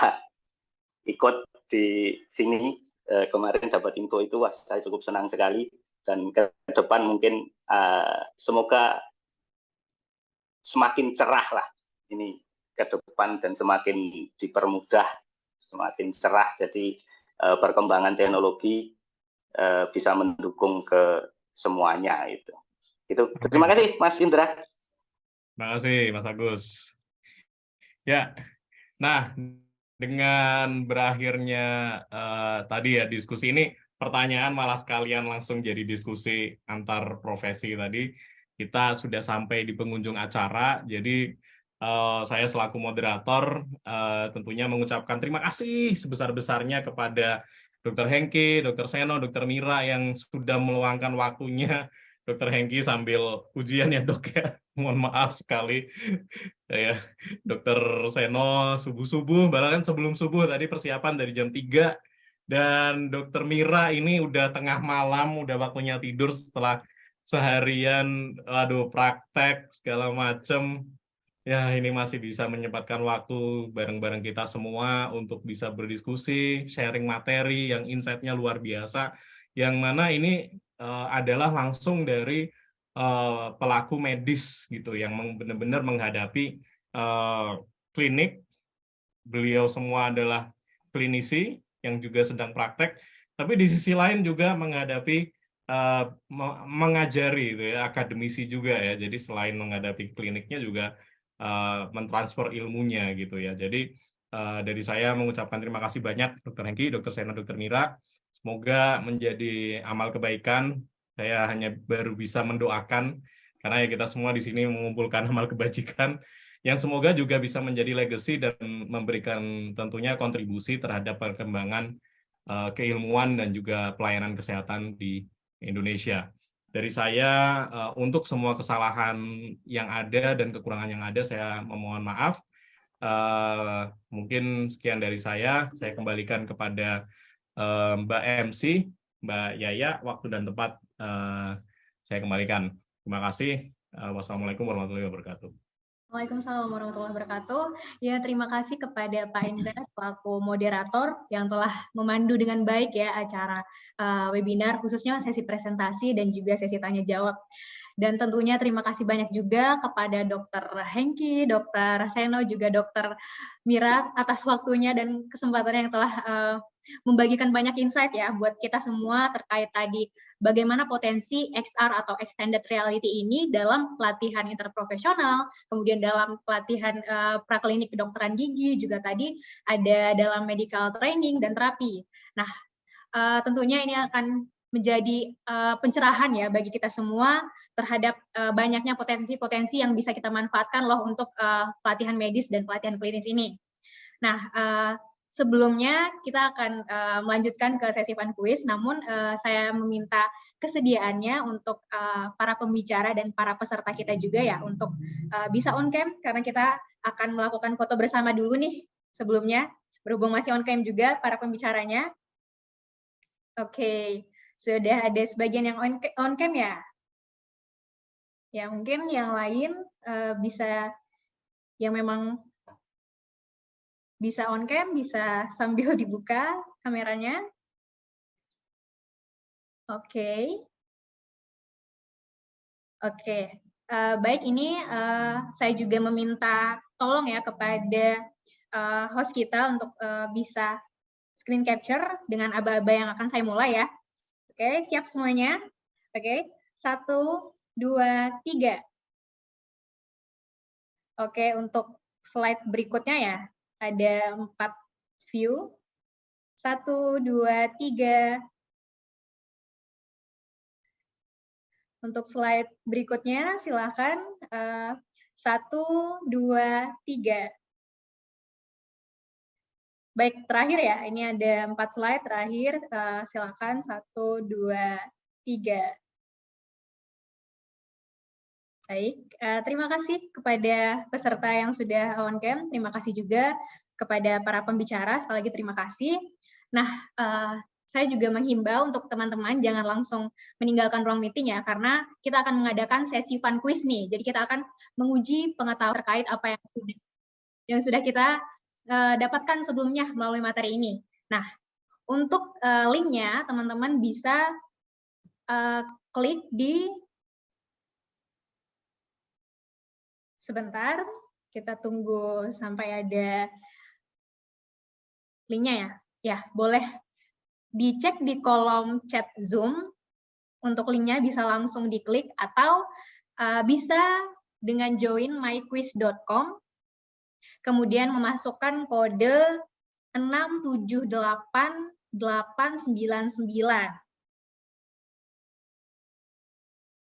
ikut di sini. Kemarin dapat info itu, wah, saya cukup senang sekali, dan ke depan mungkin semoga semakin cerah lah ini ke depan dan semakin dipermudah, semakin cerah. Jadi perkembangan teknologi bisa mendukung ke semuanya itu. Terima kasih Mas Indra. Terima kasih Mas Agus. Ya, nah dengan berakhirnya tadi ya diskusi ini, pertanyaan malah sekalian langsung jadi diskusi antar profesi tadi. Kita sudah sampai di pengunjung acara, jadi saya selaku moderator tentunya mengucapkan terima kasih sebesar-besarnya kepada Dr. Hengki, Dr. Seno, Dr. Mira yang sudah meluangkan waktunya. Dr. Hengki sambil ujian ya dok ya, mohon maaf sekali. Ya, Dr. Seno subuh-subuh, bahkan sebelum subuh tadi persiapan dari jam 3. Dan Dr. Mira ini udah tengah malam, udah waktunya tidur setelah seharian, aduh praktek segala macem. Ya, ini masih bisa menyempatkan waktu bareng-bareng kita semua untuk bisa berdiskusi, sharing materi yang insight-nya luar biasa, yang mana ini adalah langsung dari pelaku medis gitu, yang benar-benar menghadapi klinik. Beliau semua adalah klinisi yang juga sedang praktek, tapi di sisi lain juga menghadapi mengajari gitu ya, akademisi juga ya. Jadi selain menghadapi kliniknya juga mentransfer ilmunya gitu ya. Jadi dari saya mengucapkan terima kasih banyak Dr. Hengki, Dr. Sena, Dr. Mira. Semoga menjadi amal kebaikan. Saya hanya baru bisa mendoakan karena ya kita semua di sini mengumpulkan amal kebajikan yang semoga juga bisa menjadi legacy dan memberikan tentunya kontribusi terhadap perkembangan keilmuan dan juga pelayanan kesehatan di Indonesia. Dari saya, untuk semua kesalahan yang ada dan kekurangan yang ada, saya memohon maaf. Mungkin sekian dari saya kembalikan kepada Mbak MC, Mbak Yaya, waktu dan tempat saya kembalikan. Terima kasih. Wassalamualaikum warahmatullahi wabarakatuh. Waalaikumsalam warahmatullahi wabarakatuh. Ya, terima kasih kepada Pak Indra selaku moderator yang telah memandu dengan baik ya acara webinar, khususnya sesi presentasi dan juga sesi tanya jawab. Dan tentunya terima kasih banyak juga kepada Dr. Hengki, Dr. Seno, juga Dr. Mira atas waktunya dan kesempatannya yang telah membagikan banyak insight ya buat kita semua terkait tadi bagaimana potensi XR atau extended reality ini dalam pelatihan interprofesional, kemudian dalam pelatihan praklinik kedokteran gigi, juga tadi ada dalam medical training dan terapi. Nah, tentunya ini akan menjadi pencerahan ya bagi kita semua terhadap banyaknya potensi-potensi yang bisa kita manfaatkan loh untuk pelatihan medis dan pelatihan klinis ini. Nah, sebelumnya kita akan melanjutkan ke sesi fun quiz, namun saya meminta kesediaannya untuk para pembicara dan para peserta kita juga ya untuk bisa on cam karena kita akan melakukan foto bersama dulu nih sebelumnya, berhubung masih on cam juga para pembicaranya. Oke, sudah ada sebagian yang on cam ya? Ya mungkin yang lain bisa yang memang bisa on cam, bisa sambil dibuka kameranya. Oke. Oke. Baik, ini saya juga meminta tolong ya kepada host kita untuk bisa screen capture dengan aba-aba yang akan saya mulai ya. Oke, siap semuanya? Oke, 1, 2, 3. Oke, untuk slide berikutnya ya. Ada 4 view. 1, 2, 3. Untuk slide berikutnya, silakan. 1, 2, 3. Baik, terakhir ya. Ini ada 4 slide terakhir. Silakan 1, 2, 3. Baik, terima kasih kepada peserta yang sudah on cam. Terima kasih juga kepada para pembicara. Sekali lagi terima kasih. Nah, saya juga menghimbau untuk teman-teman jangan langsung meninggalkan ruang meeting ya, karena kita akan mengadakan sesi fun quiz nih. Jadi kita akan menguji pengetahuan terkait apa yang sudah kita dapatkan sebelumnya melalui materi ini. Nah, untuk linknya teman-teman bisa klik di sebentar, kita tunggu sampai ada linknya ya. Ya, boleh dicek di kolom chat Zoom. Untuk linknya bisa langsung diklik atau bisa dengan join myquiz.com, kemudian memasukkan kode 678899.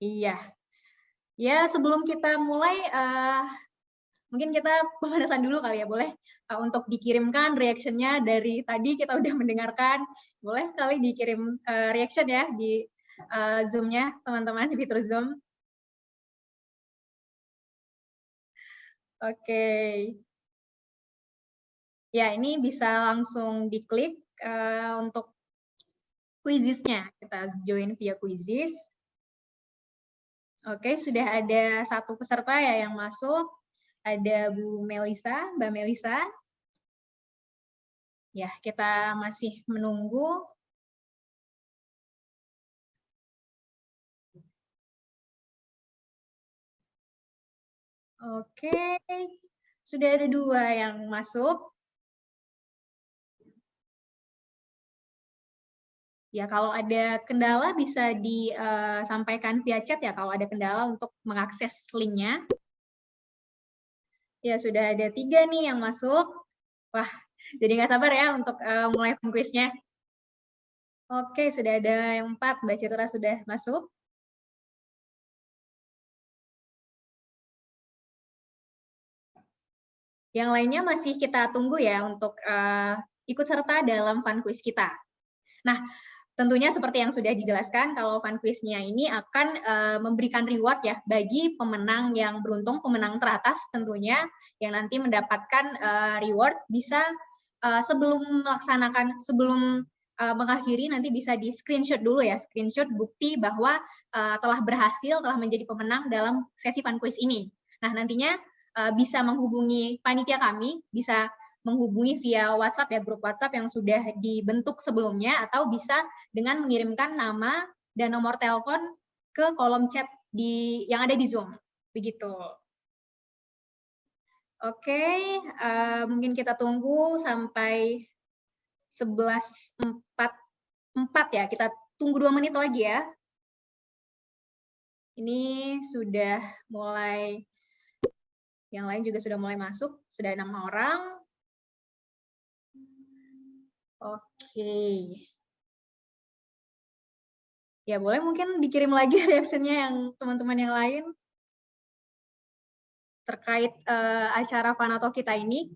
Iya. Ya, sebelum kita mulai, mungkin kita pemanasan dulu kali ya, boleh untuk dikirimkan reaction-nya. Dari tadi kita udah mendengarkan, boleh kali dikirim reaction ya di Zoom-nya, teman-teman, di fitur Zoom. Oke. Ya, ini bisa langsung diklik untuk Quizizz-nya. Kita join via Quizizz. Oke, sudah ada 1 peserta ya yang masuk. Ada Bu Melisa, Mbak Melisa. Ya, kita masih menunggu. Oke, sudah ada 2 yang masuk. Ya, kalau ada kendala bisa disampaikan via chat ya, kalau ada kendala untuk mengakses linknya. Ya, sudah ada 3 nih yang masuk. Wah, jadi nggak sabar ya untuk mulai quiznya. Oke, sudah ada yang 4, Mbak Citra sudah masuk. Yang lainnya masih kita tunggu ya untuk ikut serta dalam fun quiz kita. Nah, tentunya seperti yang sudah dijelaskan, kalau fun quiz-nya ini akan memberikan reward ya bagi pemenang yang beruntung, pemenang teratas tentunya, yang nanti mendapatkan reward bisa sebelum mengakhiri nanti bisa di screenshot dulu ya, screenshot bukti bahwa telah berhasil, telah menjadi pemenang dalam sesi fun quiz ini. Nah, nantinya bisa menghubungi panitia kami, bisa menghubungi via WhatsApp ya, grup WhatsApp yang sudah dibentuk sebelumnya, atau bisa dengan mengirimkan nama dan nomor telepon ke kolom chat yang ada di Zoom. Begitu. Oke, mungkin kita tunggu sampai 11.44 ya. Kita tunggu 2 menit lagi ya. Ini sudah mulai, yang lain juga sudah mulai masuk, sudah 6 orang. Oke. Ya, boleh mungkin dikirim lagi reaksinya yang teman-teman yang lain terkait acara Fanato kita ini.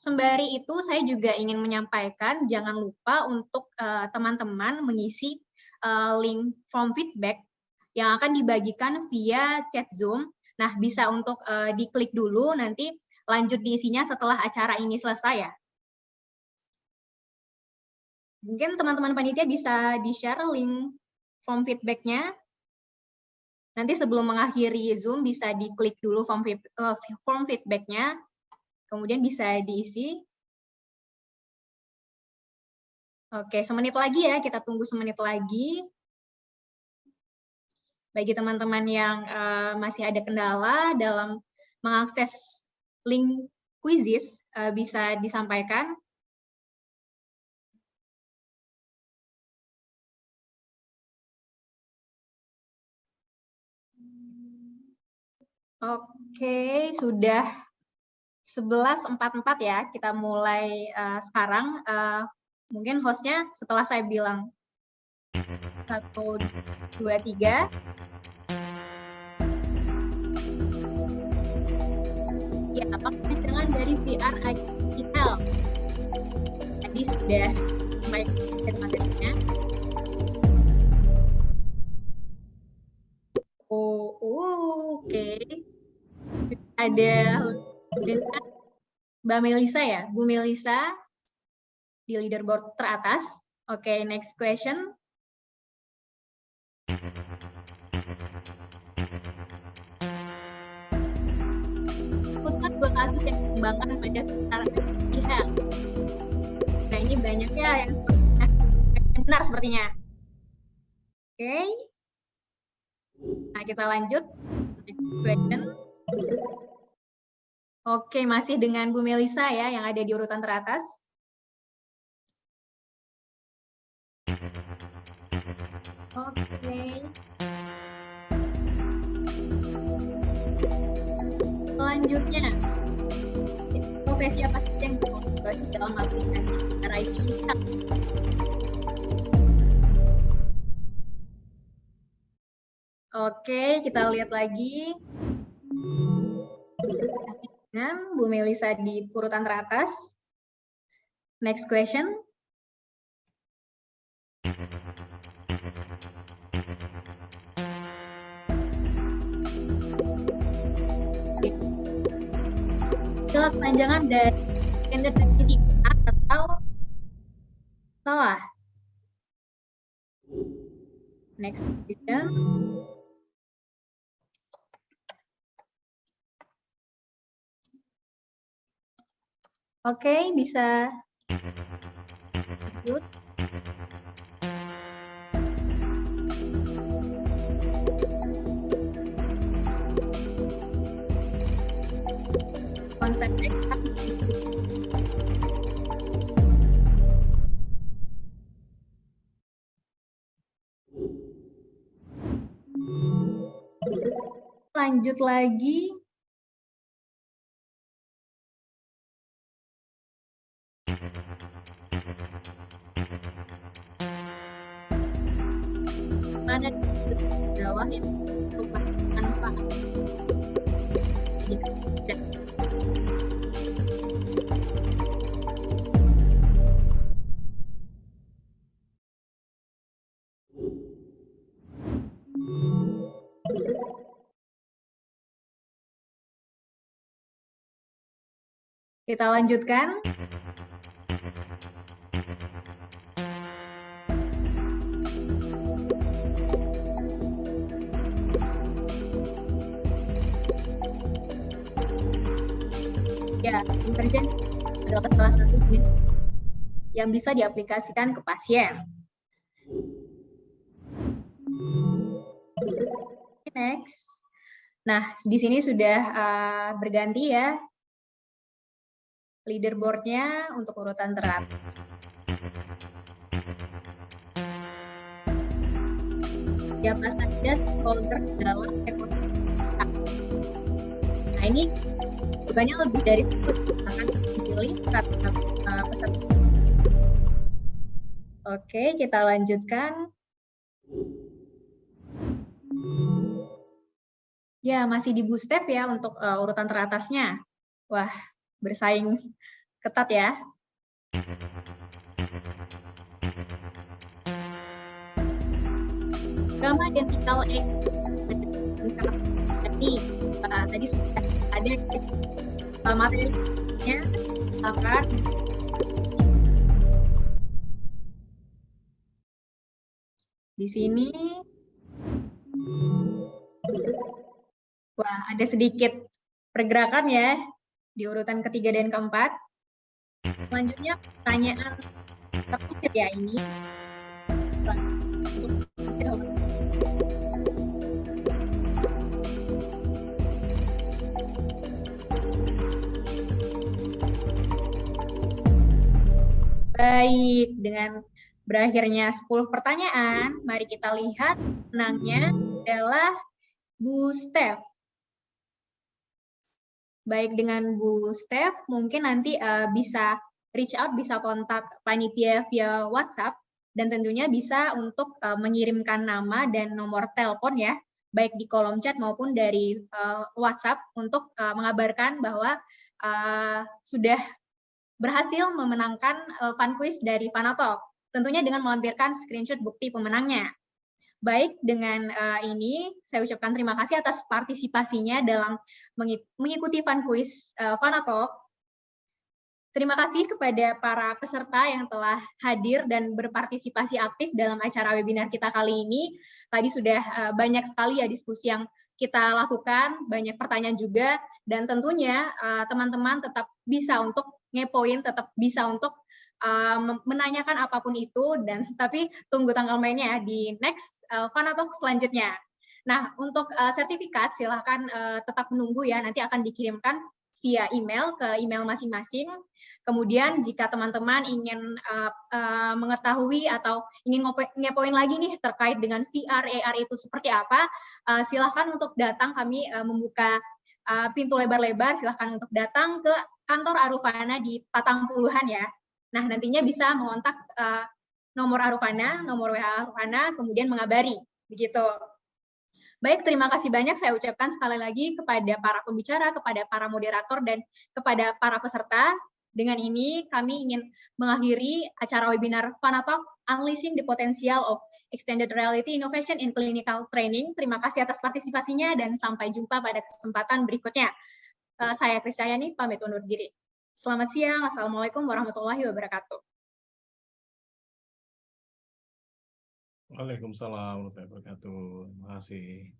Sembari itu saya juga ingin menyampaikan, jangan lupa untuk teman-teman mengisi link form feedback yang akan dibagikan via chat Zoom. Nah, bisa untuk diklik dulu, nanti lanjut diisinya setelah acara ini selesai ya. Mungkin teman-teman panitia bisa di-share link form feedback-nya. Nanti sebelum mengakhiri Zoom bisa diklik dulu form feedback-nya, kemudian bisa diisi. Oke, semenit lagi ya, kita tunggu semenit lagi. Bagi teman-teman yang masih ada kendala dalam mengakses link Quizizz, bisa disampaikan. Oke, sudah 11.44 ya, kita mulai sekarang. Mungkin hostnya setelah saya bilang 1, 2, 3. Ya, apa kepanjangan dari VR IPL? Tadi sudah mulai materinya. Oke. Ada dengan Mbak Melisa ya, Bu Melisa di leaderboard teratas. Oke, next question. Sebutkan 2 kasus yang dikembangkan pada VR IPL. Nah, ini banyaknya yang benar sepertinya. Oke. Nah, kita lanjut. Next question. Oke, masih dengan Bu Melisa ya, yang ada di urutan teratas. Oke. Selanjutnya, profesi apa saja yang dikonsentrasi dalam aplikasi RIP ini? Oke, kita lihat lagi. Dengan Bu Melisa di urutan teratas. Next question. Adalah kepanjangan dari standard sertifikat atau salah? Next question. Oke, bisa lanjut. Konsep lanjut lagi. Mana di bawah yang merupakan manfaat. Kita lanjutkan. Ya, intergen adalah salah satu jenis yang bisa diaplikasikan ke pasien. Next. Nah, di sini sudah berganti ya leaderboard-nya untuk urutan teratas. Siapa saja stakeholder dalam ekosistem. Nah, ini bebannya lebih dari itu, akan dipilih peserta. Oke, kita lanjutkan. Ya, masih di Bu Steph ya untuk urutan teratasnya. Wah, bersaing ketat ya. Gamma identical X. Tadi sudah ada materinya, akan di sini. Wah, ada sedikit pergerakan ya di urutan ketiga dan keempat. Selanjutnya pertanyaan terakhir ya ini. Baik, dengan berakhirnya 10 pertanyaan, mari kita lihat menangnya adalah Bu Steph. baik dengan Bu Steph, mungkin nanti bisa reach out, bisa kontak panitia via WhatsApp, dan tentunya bisa untuk mengirimkan nama dan nomor telepon ya, baik di kolom chat maupun dari WhatsApp untuk mengabarkan bahwa sudah berhasil memenangkan fun quiz dari Fanatalk, tentunya dengan melampirkan screenshot bukti pemenangnya. Baik, dengan ini saya ucapkan terima kasih atas partisipasinya dalam mengikuti fun quiz Fanatalk. Terima kasih kepada para peserta yang telah hadir dan berpartisipasi aktif dalam acara webinar kita kali ini. Tadi sudah banyak sekali ya diskusi yang kita lakukan, banyak pertanyaan juga, dan tentunya teman-teman tetap bisa untuk ngepoin, tetap bisa untuk menanyakan apapun itu, dan tapi tunggu tanggal mainnya di next Fanatalk selanjutnya. Nah, untuk sertifikat silahkan tetap menunggu ya, nanti akan dikirimkan via email ke email masing-masing. Kemudian jika teman-teman ingin mengetahui atau ingin ngepoin lagi nih terkait dengan VR, AR itu seperti apa, silahkan untuk datang, kami membuka pintu lebar-lebar, silahkan untuk datang ke kantor Arufana di Patangpuluhan ya. Nah, nantinya bisa mengontak nomor Arufana, nomor WA Arufana, kemudian mengabari, begitu. Baik, terima kasih banyak saya ucapkan sekali lagi kepada para pembicara, kepada para moderator, dan kepada para peserta. Dengan ini kami ingin mengakhiri acara webinar Fanatalk Unleashing the Potential of Extended Reality Innovation in Clinical Training. Terima kasih atas partisipasinya dan sampai jumpa pada kesempatan berikutnya. Saya Krisayani, pamit undur diri. Selamat siang, Assalamualaikum warahmatullahi wabarakatuh. Waalaikumsalam warahmatullahi wabarakatuh. Terima kasih.